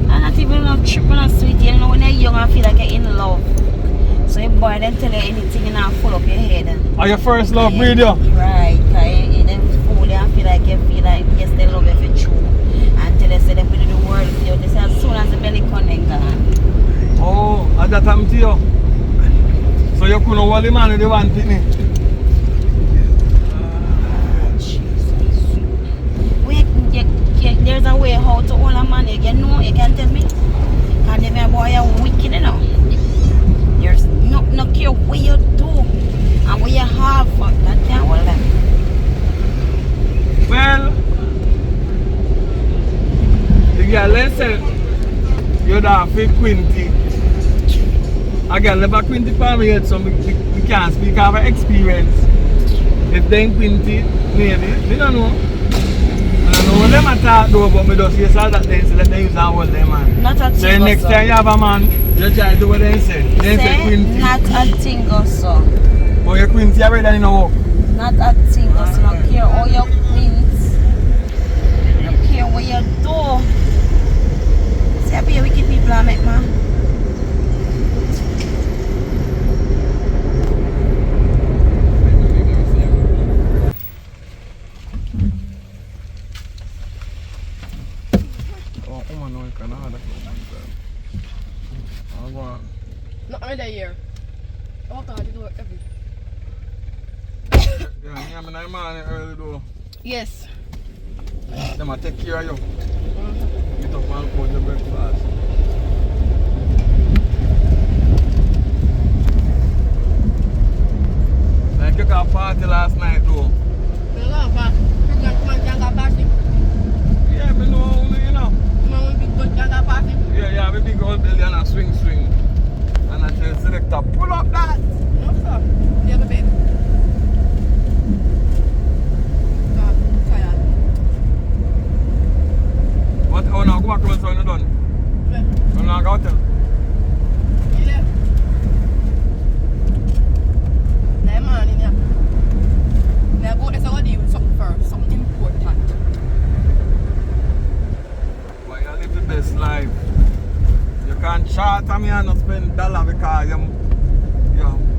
I'm not even a trip on a sweetie. You know, when you're young, I feel like you're in love. So your boy then tell you anything and I full up your head. Or your first love breed you? Right, because you then fool you and feel like yes, they love you for true. And tell you say they put in the world for you. They say as soon as the belly con then gone. Oh, and that happened to you? So you couldn't hold the man with the one pitney? There's a way how to hold a man, you know, you can tell me. Because them boy are wicked, you know. There's no care what you do and what you have, that can't hold them. Well, the girl listen, you're there for 20. A girl never 20 for me yet, so we can't speak of her experience. If they 20, maybe, we don't know. I don't know what them talk though, but me just yes all that then so let them use and hold them man. Not a thing. So next time you have a man, you try to do what they say. They say 20. Not a thing also. But you're 20 already and you know what? Not a thing also. No care all your queens. No care what you do. See, I be a wicked people I make, man. Not in here. Oh God, you do it every. Yeah, I'm in the morning early though. Yes. Them a take care of you. Get up and put the breakfast. Like you got a party last night though. You got a party? You got a party? Yeah, I know, you know. You want to be good, you got a party? Yeah, we big old belly and a swing. And I tell the selector, pull up that. No, sir. You have a bed. Tired. What? Oh, now go back home so you're done. Yeah. I'm not going to tell. You left.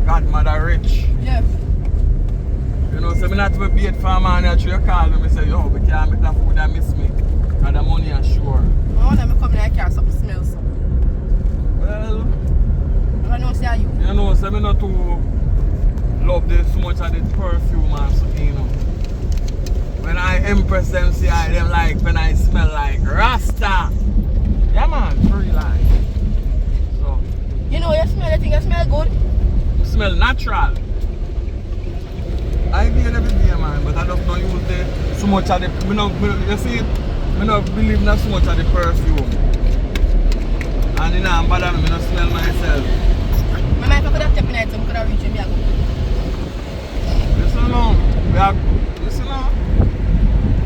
godmother rich. Yes. You know, so me not to be bait for a man that you call me, say, yo, we can't make that food that miss me. And the money is sure. Oh, let me come in and carry something smells. Well, I know say you. you know, so me not too love this so much of the perfume and something, you know. When I impress them, see I them like when I smell like Rasta. Yeah man, free life. So You know you smell, you think you smell good? you smell natural. I get every day man, but I just don't use the so much of the you see me not believe not so much of the perfume. And you know I'm bother me not smell myself. My mind could have stepped in it so I could have reached me. Listen now, listen now.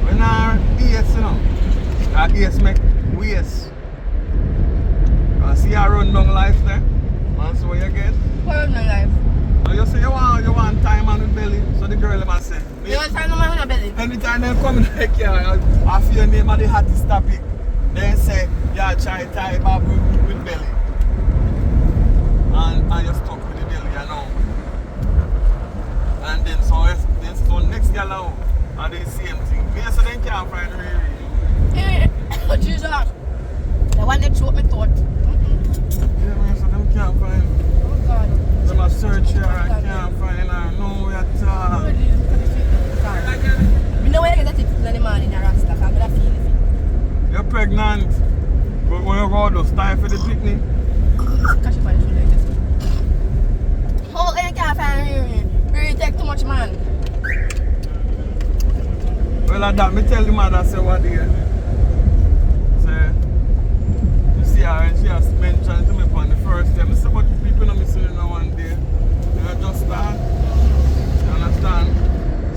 When our ears, you know, our ears make waste. You see I run down life there, man, so what you get? What no life? Now you say you want time on the belly, so the girl ever say. You want time on my belly? Anytime they come in the car, I feel your name of the hottest topic. They say, yeah, try tie up with belly. And you're stuck with the belly, you know. And then so next girl out, and the same thing. Me so they can't find Riri. Oh Jesus! The one that choked me thought. Yeah, man, so them can't find. Oh God. Them a search here and can't find her. No way at all. Oh Jesus, look at the feet. You know where you get that it in the morning in a rasta, I'm gonna feel it. You're pregnant. But when you go to time for the picnic. Catch it by the shoulder like this. Oh, you can't find Riri. Riri take too much man. Well, at that, me tell the mother, say what day. Say, you see her and she has mentioned to me on the first day. I say, but people know me see you now one day. You just start. You understand?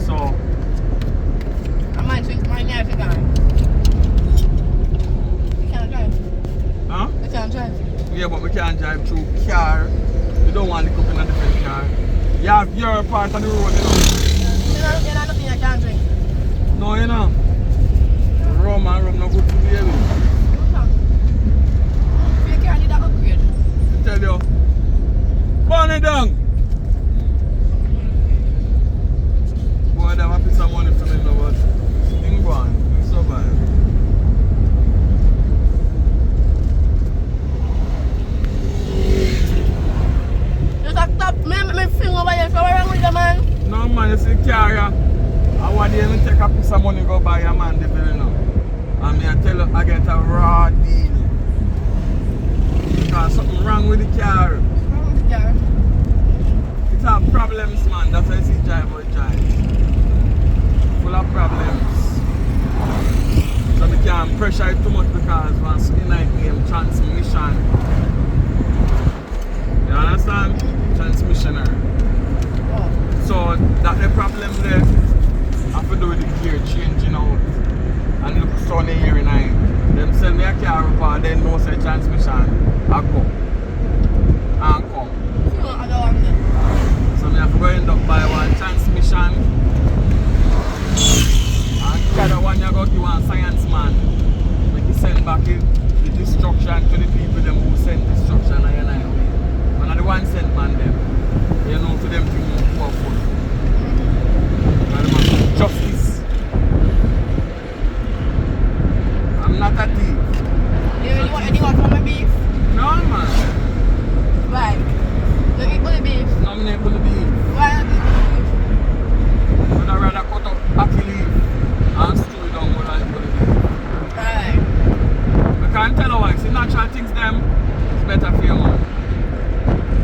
So. I'm on to my nerves again. You can't drive. Huh? You can't drive. Yeah, but we can't drive through car. You don't want to come in a different car. You have your part of the road, you know. You know nothing you can't drink. No, you know. Rum and rum no good to baby. You can't need that upgrade. I tell you. Burn it down. Boy, they have a piece of money for me now, but thing gone. Thing survive. You just stop me finger over here. So what's wrong with the man? No man, you see carrier. I want you to take a piece of money go buy a man the bill, you know. And me I tell you I get a raw deal. Because something wrong with the car. What's wrong with the car? It have problems man, that's why you see driver drive. Full of problems. So we can't pressure it too much because once we like name transmission. You understand? Transmissioner. Oh. So that the problem there have to do with the gear changing out. And look sunny here in night. Them sell me a car repair, then no say transmission. I go. And come. You know, I don't want them. So I have to go end up buy one transmission. And the other one you go to one science man. Make you send back the destruction to the people them who send destruction and I way. When the one sent man them. You know to them things more fun. And them have justice. I'm not a thief. You want anyone from my beef? No man. Why? You eat bully beef? No I'm not bully beef. Why not eat beef? But I'd rather cut up backy leaf and stew it down more than bully beef. Right. I can't tell you why. See natural things them, it's better for you man.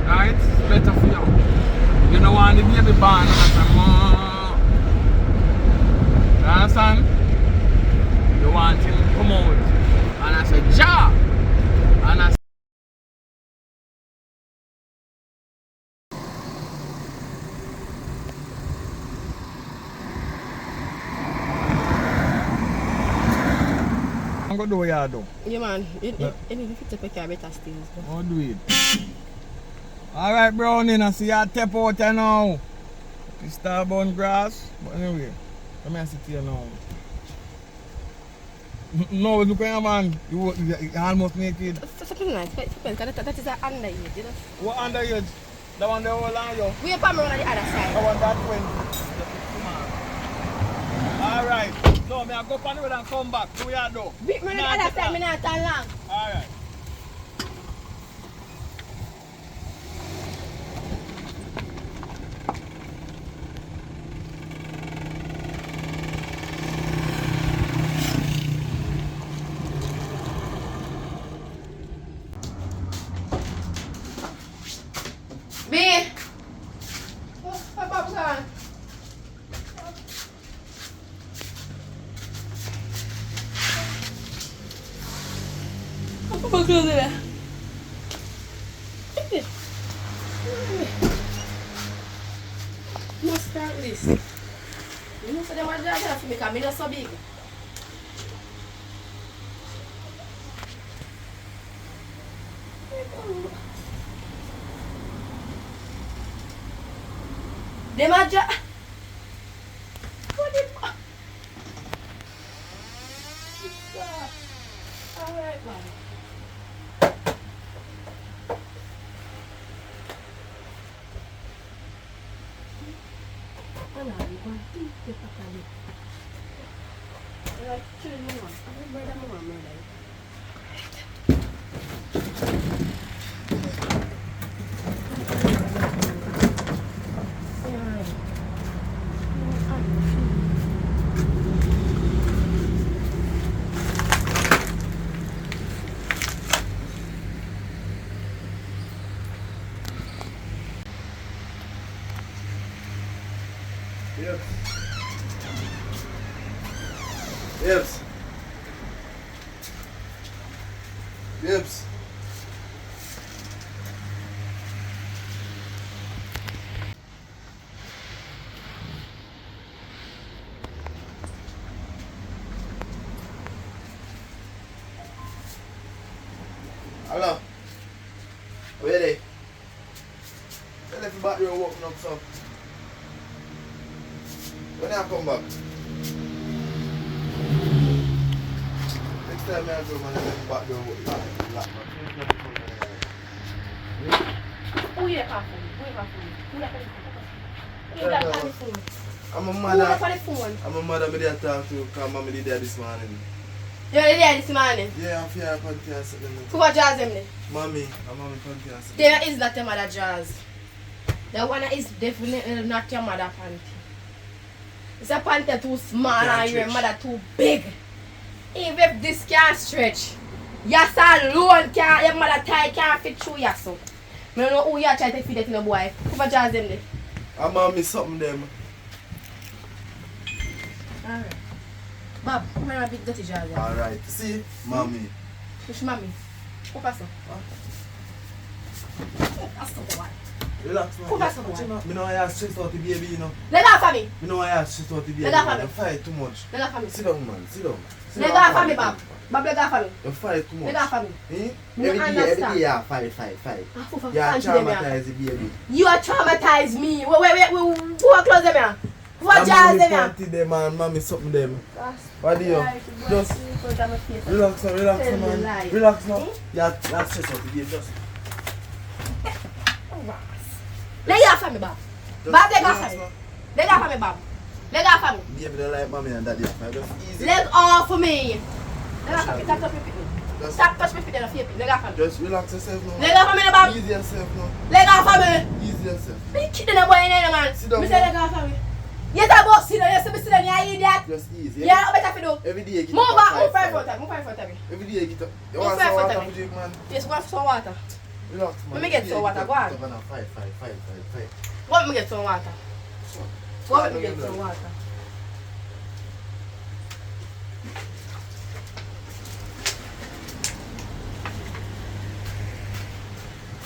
Right? It's better for you. You know when the baby born and I say, Mom. You understand? You want him to come out. And I say, Ja! And I say, I'm going to do what you do. Yeah, man. You need to take a car better still. I'll do it. Alright, Brownie, I see you tap out here now. You start burn grass. But anyway, come here sit here now. No, look at your man. You almost naked. Something nice. That is an underage. What underage? The one they hold on you. We come around on the other I side. want that 20. Alright. No, me I go on the road and come back. Do we are do? We on the other side, me not turn long. Alright. B. What Bob's on? Apa close there? Must start this. You know, so they want to judge for me because I'm not so big. They might judge. What the fuck? Alright, man. Yes. Yes. Yes. Hello. Where they? Tell if the battery will open up so. When I come back? Next time I go, man, I let the back door lock. Who you have for me? Who you have for me? Who you have for me? I'm a Who mother. have for the phone? I'm a mother. Me there talk to because mommy did there this morning. You're there this morning. Yeah, I'm here. I can't sit them. Who was jazz them then? Mommy, I'm mommy can't sit. There is not your mother jazz. The one is definitely not your mother panty. It's a panty too small and your mother too big. Even if this can't stretch, yes alone can your mother tie can't fit through your so. I don't know who you are trying to feed it in a boy. Who was jazz them there? I'm mommy something them. Alright. Bob, come here a big dirty jazz. Alright, see, mommy. Which mommy? Who pass up? Pass up what? Relax, man. Who pass up what? Me know I have stressed out the baby, you know. Let go for me. Me know I have stressed out the baby. Let go for me. You fight too much. Let go for me. Sit down, man. Sit down. Let go for me, Bob. Bob, let go for me. You fight too much. Let go for me. Eh? Me Every understand. day, yeah, fight. Who You are fancy them here? traumatized the baby. You are traumatized me. Wait. Who are close them here? Who are jazz them here? Mommy panty them and mommy something them. What do you? Just relax now, man. Relax now. Yeah, that's stressed out the baby. Just Let go for me, Bob. Bob, let go for me. Let go for me, Bob. Let go for me. baby don't like mommy and daddy. Just easy. Let go for me. Let go for me. Stop touching me. Stop touching me for the feet. Let go for me. Just relax yourself now. Let go for me, Bob. Ease yourself now. Let go for me. Ease yourself. Me kidding a boy in there, man. Sit down, Me say let go for me. Yes, I boss sit down. You see me sit down. You idiot. Just easy. Yeah, I better for do. Every day you get Move up back. at Move 5 5. foot. Move 5 foot. Every day you get up. You Move want 5 some foot, water me. to drink, man? Yes, go for some water. Relax, man. Let me get some water, go on. Fight. Go me get some water. Go me get some water.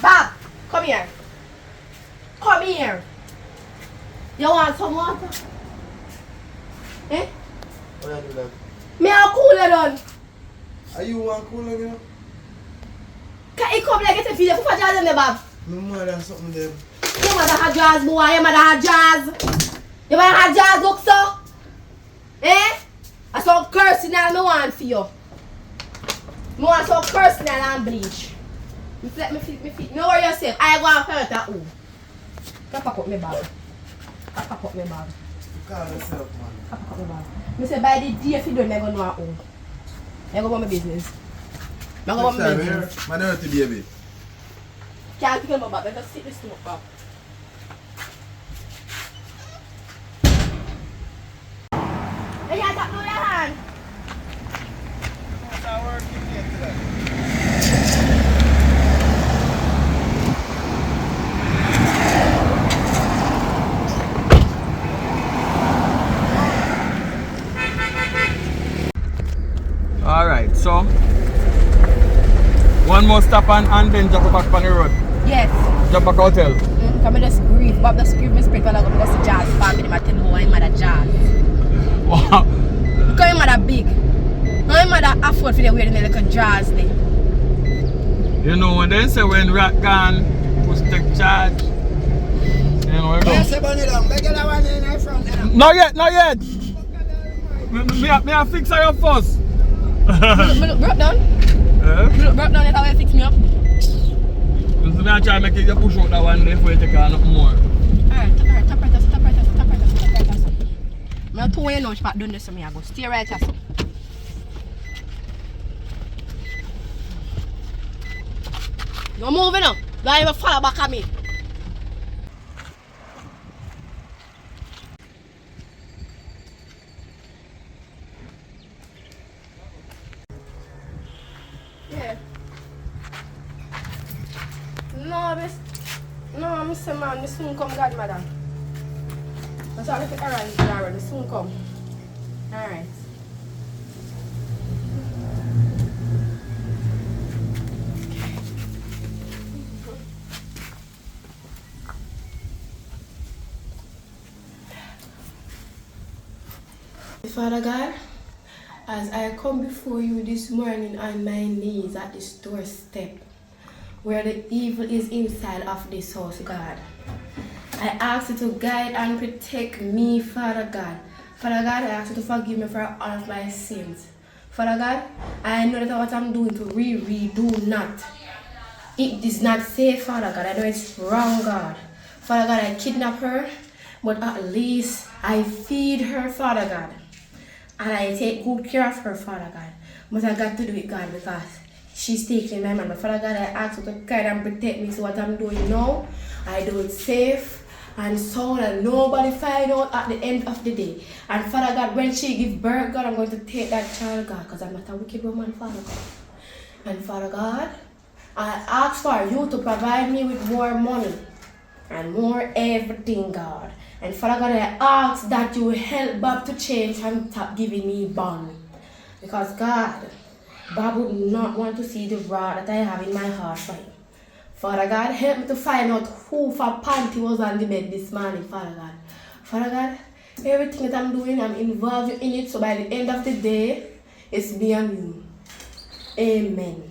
Bob, come here. Come here. You want some water? Eh? Why you do that? Me a cool it down. Are you one cool again? Can you come like get a video for jazz in the Bob? My mother something there. Your mother had jazz, boy. Your mother had jazz. Your mother had jazz, look so. Eh? I saw cursing and I want for you. I want some cursing and bleach. Me feel. No worry yourself. I go and hurt that who. Pack up my bag. Pack up my bag. Call yourself, man. Pack up my bag. I say by the day if you don't, I go know at home. I go about my business. I go about my business. Man, dirty baby. Can't pick him up, let us sit this smoke up. Hey, you got your hand. Alright, so one more stop and then jump back on the road. Yes. Jump back hotel. Come in the grief. Bob the grief me spirit when I go to the jazz family. I tell me why I'm mother jazz. Wow. Because I'm mother big. I'm mother afford for the way they little jazz thing. You know when they say when rat gone, who's take charge? You know where go. Not yet, not yet. Me I fix her up first. Me look broke down. Me look broke down. That's how you fix me up. So I try to make you push out that one day before you take on more. Alright, tap right. I'm not too way now, but don't do so. I go stay right here. You're moving up. Don't even follow back at me. Yeah. No, Mr. Man, I soon come, godmother. That's all I think around tomorrow, I soon come. Alright. Father God, as I come before you this morning on my knees at this doorstep, where the evil is inside of this house, God, I ask you to guide and protect me, Father God. Father God, I ask you to forgive me for all of my sins. Father God, I know that what I'm doing to do not. It is not safe, Father God. I know it's wrong, God. Father God, I kidnap her, but at least I feed her, Father God. And I take good care of her, Father God. But I got to do it, God, because she's taking my man. But Father God, I ask you to guide and protect me. So what I'm doing now, I do it safe and sound and nobody find out at the end of the day. And Father God, when she give birth, God, I'm going to take that child, God, because I'm not a wicked woman, Father God. And Father God, I ask for you to provide me with more money and more everything, God. And Father God, I ask that you help Bob to change and stop giving me bond. Because God, Bob would not want to see the wrath that I have in my heart for him. Father God, help me to find out who for panty was on the bed this morning, Father God. Father God, everything that I'm doing, I'm involved in it. So by the end of the day, it's me and you. Amen.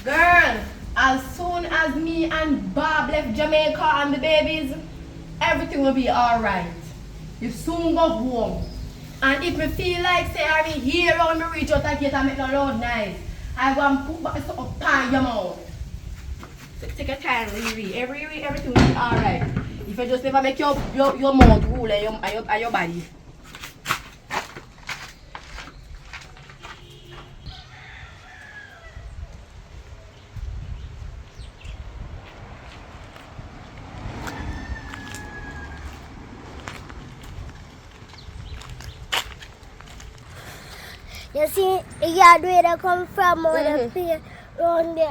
Girl, as soon as me and Bob left Jamaica and the babies, everything will be alright. You soon go home. And if me feel like say I'm here around me reach out and get and make no loud noise, I go and put back something upon your mouth. So take your time, Riri. Everything will be alright. If you just never make your mouth rule and your body. You see, the yard where they come from, all the play around there,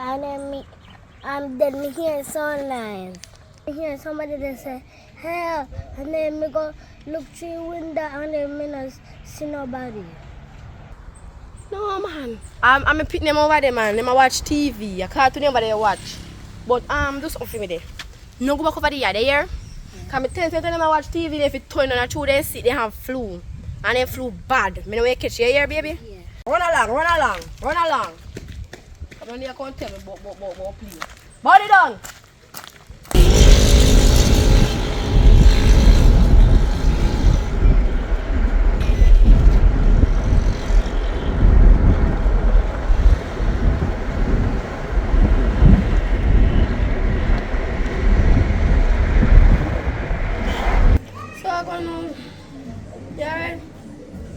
and then me hear sound lines. I hear somebody that say, help, and then me go look through the window, and then me not see nobody. No, man. I'm a picking them over there, man. Them watch TV. I can't tell them what they watch. But do something for me there. No go back over the yard, they hear? Because I tell them I watch TV, if it turn on a true, they see they have flu. And they flu bad. Me know where you catch you here, baby? Yeah. Run along. Come on here, come tell me about please. Body down! So I'm gonna... You alright?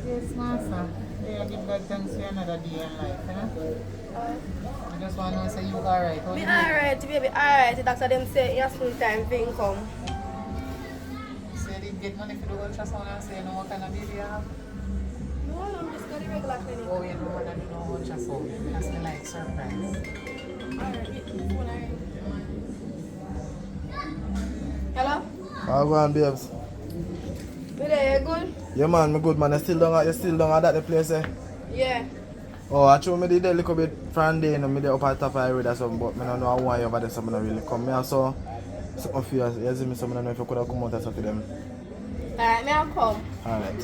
Yes, master. Yeah, give God thanks for another day in life, you know? I just want to know, say you alright. How Me you doing? alright, baby, alright. The doctor them say your full time thing come. So you did get money for the ultrasound and say you know what kind of baby you have? No, I'm just going to regular clinic. Oh, you don't want to do no ultrasound. That's me like surprise. Alright, wait, the phone alright. Hello? How go on, babes? Me there, you good? Yeah, man, me good, man. You still don't at that the place, eh? Yeah. Oh, I told me the little bit from there, you know, me there up at top of the road or something, but I don't know why you over there, so I don't really come. Me also, something for you, you see me, so I don't know if you could have come out or something for them. Alright, may I come? Alright.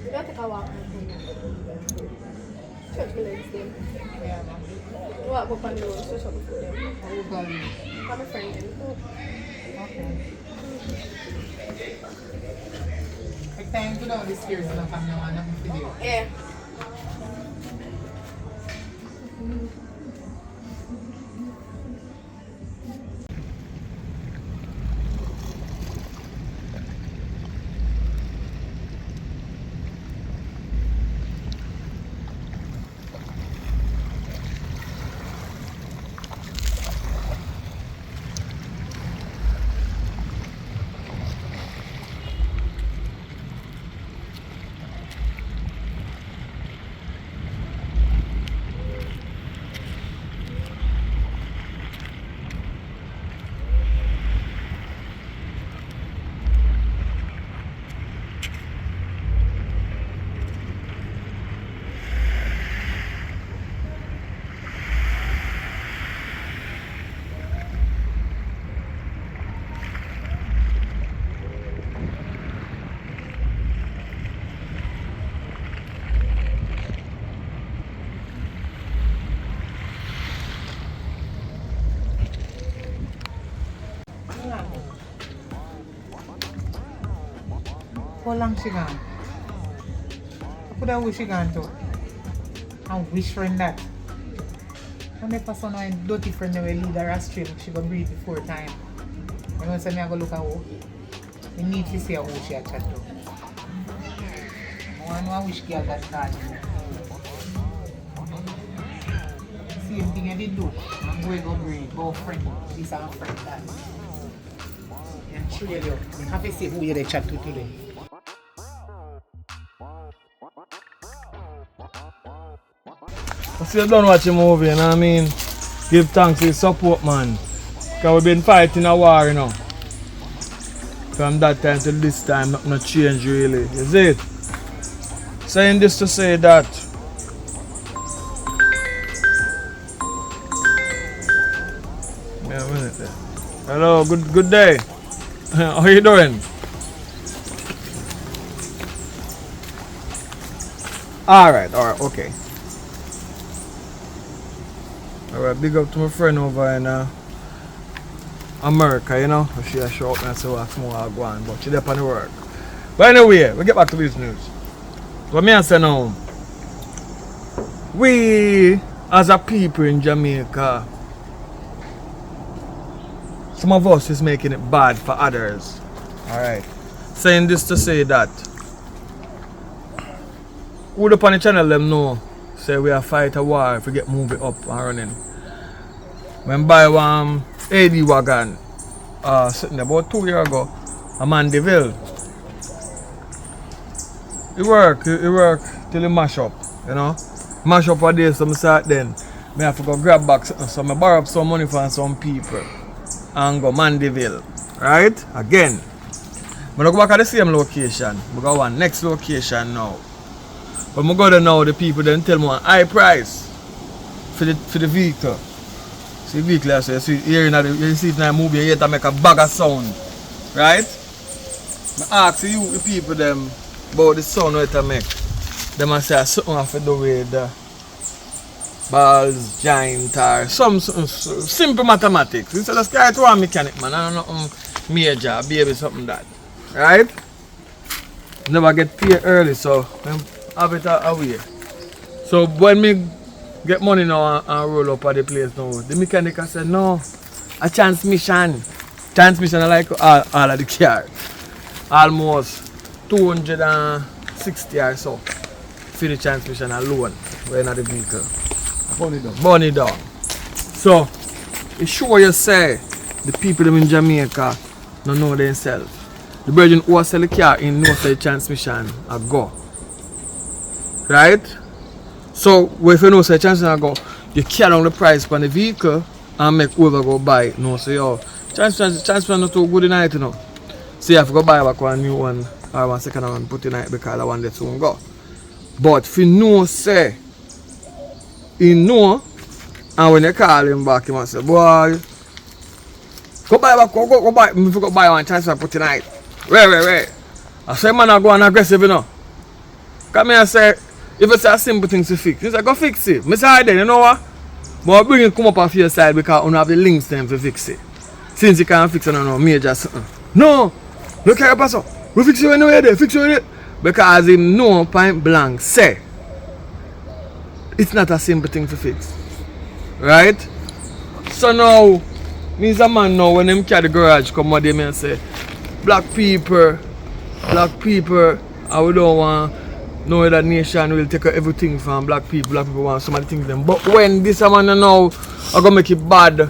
You don't take a walk. Stretch my legs then. Yeah, man. You walk up on the road, stretch up before them. How you going? I'm a friend then. Okay. Like time to go down the stairs and I'm coming on nothing to do. Yeah. How long she gone? I could have wish she gone too. I wish friend that. When the person who dirty friend they will lead her astray, she go breathe before time. You know say me I go look at her. You need to see who she a chat to. I know I wish girl that bad. Same thing I did do. I'm going to go breathe, go friend. This our friend that. And trade you. You have to see who you chat to today. I still don't watch a movie, you know what I mean? Give thanks to the support, man. Because we've been fighting a war, you know. From that time to this time, nothing change really. Is it? Saying this to say that. Yeah, a minute there. Hello, good day. How you doing? Alright, okay. Alright, big up to my friend over in America, you know. She a show up and say what's more I go on, but she there on the work. But anyway, we get back to this news. What me I say now, we as a people in Jamaica, some of us is making it bad for others. Alright. Saying this to say that who up on the channel them know say we are fight a war if we get movie up and running. When buy one AD wagon sitting there about 2 years ago, a man Deville. He work till he mash up, you know. Mash up a day, so I start then. I have to go grab back so I borrow up some money from some people and go Mandeville. Right? Again. I don't go back at the same location. I go one next location now. But I go there now, the people then tell me a high price for the vehicle. See the vehicle I say, you see it in the movie, you hear it make a bag of sound. Right? I ask you the people them about the sound what it make. Them I say something have to do with balls, giant or some simple mathematics. Instead of carry to one mechanic man, I don't know major, baby something that. Right? Never get paid early, so have it away. So when me get money now and roll up at the place now, the mechanic said no, a transmission. Transmission I like all of the car. Almost 260 or so for the transmission alone when at the vehicle. Burn it down. So it sure you say the people in Jamaica don't know themselves. The virgin who sell the car in know say the transmission a go. Right? So if you know say the transmission a go, you carry down the price on the vehicle and make whoever go buy it. No, so yo, transmission not too good in it, you know. So you have to go buy back one new one or one second one put in it because I want that soon go. But if you know say he know, and when you call him back, he must say, boy, go buy back, go buy, if you go buy one chance to put in it. Wait. I say, man, I go on aggressive, you know. Come here and say, if it's a simple thing to fix, you say, go fix it. I say, then, you know what? But I bring it come up off your side because you don't have the links then to fix it. Since you can't fix it, no major something. No, look here, Pastor. We fix it when you're there, fix it when you're there. Because him know point blank say, it's not a simple thing to fix. Right? So now, me as a man now, when them carry the garage come out there and say, black people, I don't want know that nation will take everything from black people want some of the things them. But when this man now, I'm gonna make it bad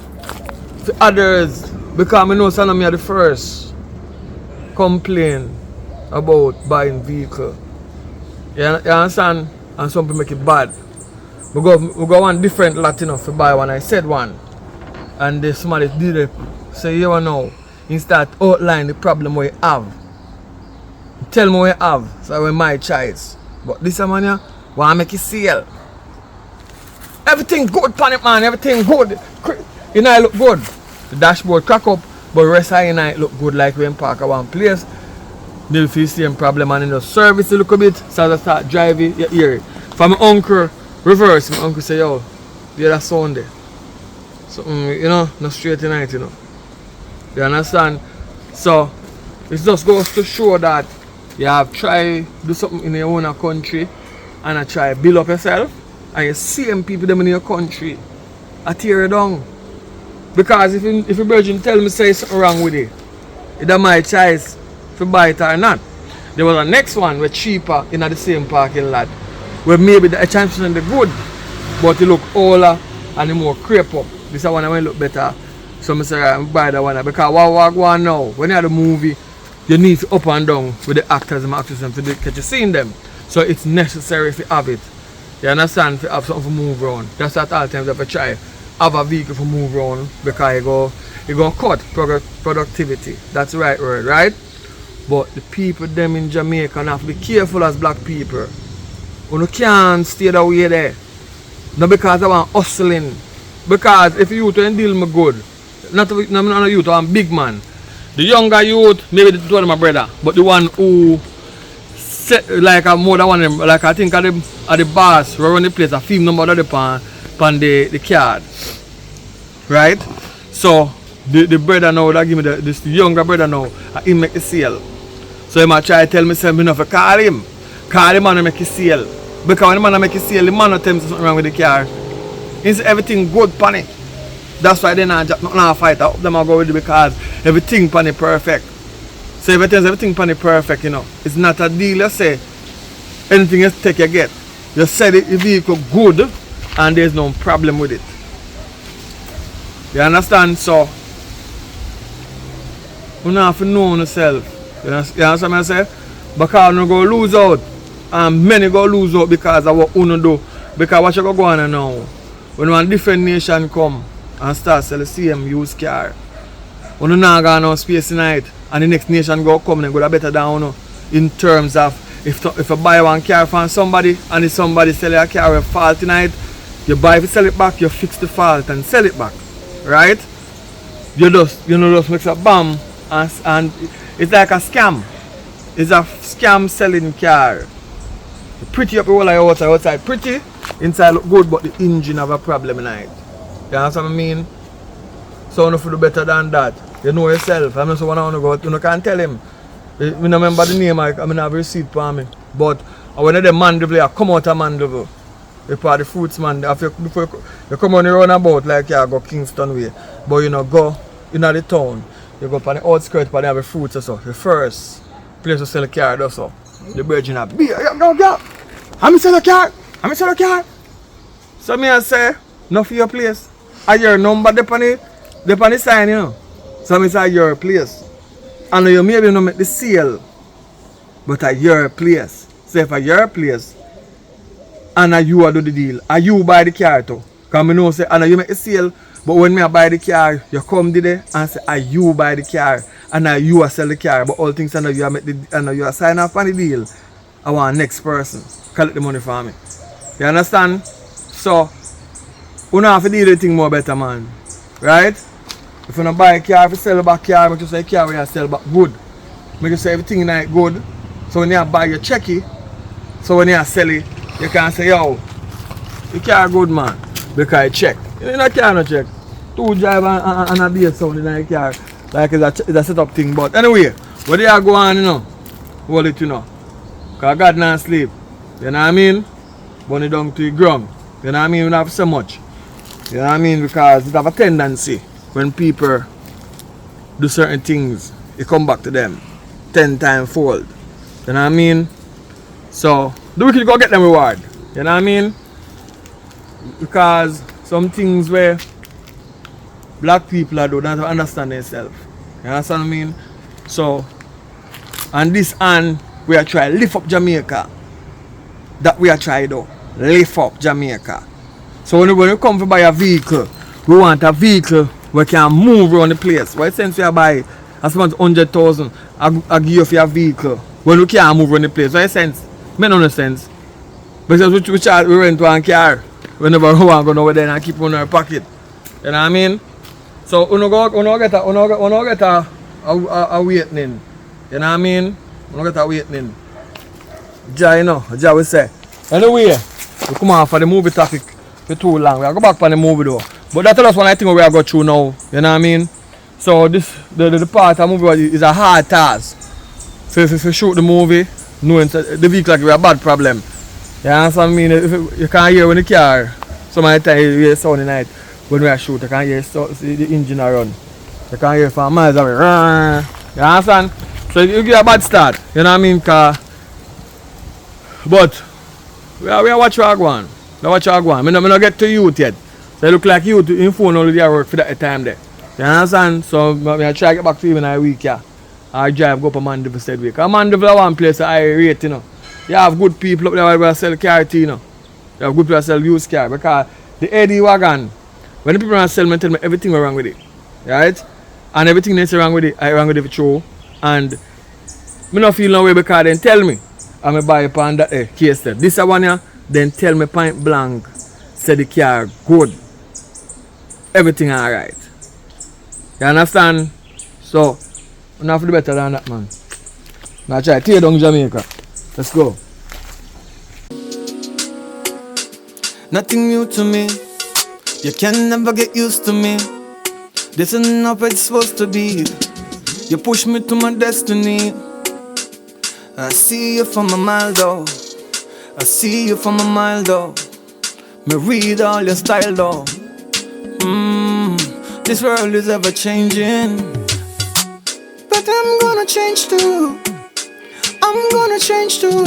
for others, because I know some of me are the first complain about buying vehicle. You understand? And some people make it bad. We go one different lot, you know, to buy one. I said one. And somebody did it. Say, you know, you start outline the problem we have. Tell me what you have. So I my choice. But this man here, want to make it sale. Everything good, panic man, everything good. You know, it look good. The dashboard crack up, but the rest of it look good like when park at one place. Maybe if you see a problem and in the service a little bit, so I start driving, you hear it. From my uncle, reverse, my uncle say, yo, you hear that sound there? So, you know, not straight tonight, you know. You understand? So, it just goes to show that you have tried do something in your own country and I try build up yourself, and you see them people them in your country, I tear it down. Because if a virgin tell me say something wrong with it, it's my choice to buy it or not. There was a next one where cheaper in the same parking lot, where maybe the chances are good, but it look older and it more creep up. This one I look better. So I say I buy that one because what go on now, when you have the movie, you need to up and down with the actors and actresses to catch you seeing them. So it's necessary to have it. You understand? To have something to move around. That's at all times if I try have a vehicle to move around because it go cut productivity. That's the right word, right? But the people them in Jamaica have to be careful as black people. You can't stay that way there. Not because I want hustling. Because if you to deal me good, not a youth, I'm big man. The younger youth, maybe the two of my brother, but the one who set like a more than one of them, like I think at the bars around the place, a film number of the pan the card. Right? So the brother now that give me this younger brother now, he make the sale. So he might try to tell me something enough to call him and make a sale. Because when the man make a sale, the man not tell me something wrong with the car. It's everything good panic. That's why they not fight. I hope them go with it because everything panic perfect. So everything panic perfect, you know. It's not a deal you say. Anything you take you get. You said the vehicle good and there's no problem with it. You understand? So you have to know yourself. You understand what I say? Because you go lose out. And many go lose out because of what you do. Because what you go on now? When one different nation come and start sell the same used car, when you not got no space tonight and the next nation go come and go better than you in terms of if you buy one car from somebody and if somebody sell a car with fault tonight, you buy if you sell it back, you fix the fault and sell it back. Right? You just mix a bomb and it's like a scam. It's a scam selling car. You pretty up your whole outside pretty Inside look good, but the engine have a problem in it. You understand what I mean? So you feel better than that. You know yourself. I mean, so when I want to go, you can't tell him. I don't remember the name, I mean, I have a receipt for me. But when the Mandeville, I come out of Mandeville. You part the fruits man. Before you come on the roundabout like you go Kingston way. But you know, go in the town. You go on the outskirts, but they have the fruits or so. The first place to sell a car or so. The virgin have beer. Go, girl. I'm sell a car. I'm sell a car. So me I say, not for your place. And your number depend on the sign, you know. So me say your place. And you maybe not make the sale, but at your place. Say for your place, and you do the deal. And you buy the car too. Because I know say, and you make the sale, but when me buy the car, you come there and say, and you buy the car, and you sell the car. But all things and you make the, and you sign off on the deal. I want next person collect the money for me. You understand? So, you have to deal with the thing more better, man. Right? If you don't buy a car, if you sell back car, make you say a car when you sell back good. Make you say everything in it good. So when you buy your checky, so when you sell it, you can say, yo, the car good, man. Because I check. You know, car no check. Two drive and a bass sound in the car. Like it's a setup thing. But anyway, where they are going, you know, hold it, you know. Because God not sleep. You know what I mean? Burn it down to the ground. You know what I mean? We don't have so much. You know what I mean? Because it have a tendency when people do certain things, it come back to them 10 times fold. You know what I mean? So the wicked go get them reward. You know what I mean? Because some things where black people are do not understand themselves. You understand what I mean? So and this and we are trying to lift up Jamaica. That we are trying to lift up Jamaica. So when we come to buy a vehicle, we want a vehicle we can move around the place. What sense you buy as much 100,000 I give you for your vehicle when we can't move around the place? What sense? Make no sense. Because we rent one car whenever we want to go over there and keep it in our pocket. You know what I mean? So we don't get a waiting. You know what I mean? We don't get a waiting. You know, we say. Anyway, we come on for the movie topic for too long. We go back for the movie though. But that's just one of the things we are going through now. You know what I mean? So this the part of the movie is a hard task. So if you shoot the movie, knowing the vehicle like we have a bad problem. You understand what I mean? If you can't hear when the car, some of the time you hear sound in the night when we are shoot, you can't hear the engine run. You can't hear from miles away. You understand? So you get a bad start. You know what I mean? But we are watch what I go on. We watch what I go on. I don't get to youth yet. So it look like youth in phone only there work for that time there. You understand? So I try to get back to even a week, yeah. I drive go up a Mandeville said week. A Mandeville one place I rate, you know. You have good people up there where sell car, you know. You have good people that sell used car because the Eddie wagon, when the people want to sell me, tell me everything wrong with it. Right? And everything that's wrong with it, I wrong with it for true. And I don't feel no way because they tell me. I'm going to buy upon that case there. This one here, then tell me point blank, say the car good. Everything alright. You understand? So, we have to do better than that, man. Now try tear down Jamaica. Let's go. Nothing new to me. You can never get used to me. This is not what it's supposed to be. You push me to my destiny. I see you from a mile though. I see you from a mile though. Me read all your style though. This world is ever changing, but I'm gonna change too. I'm gonna change too.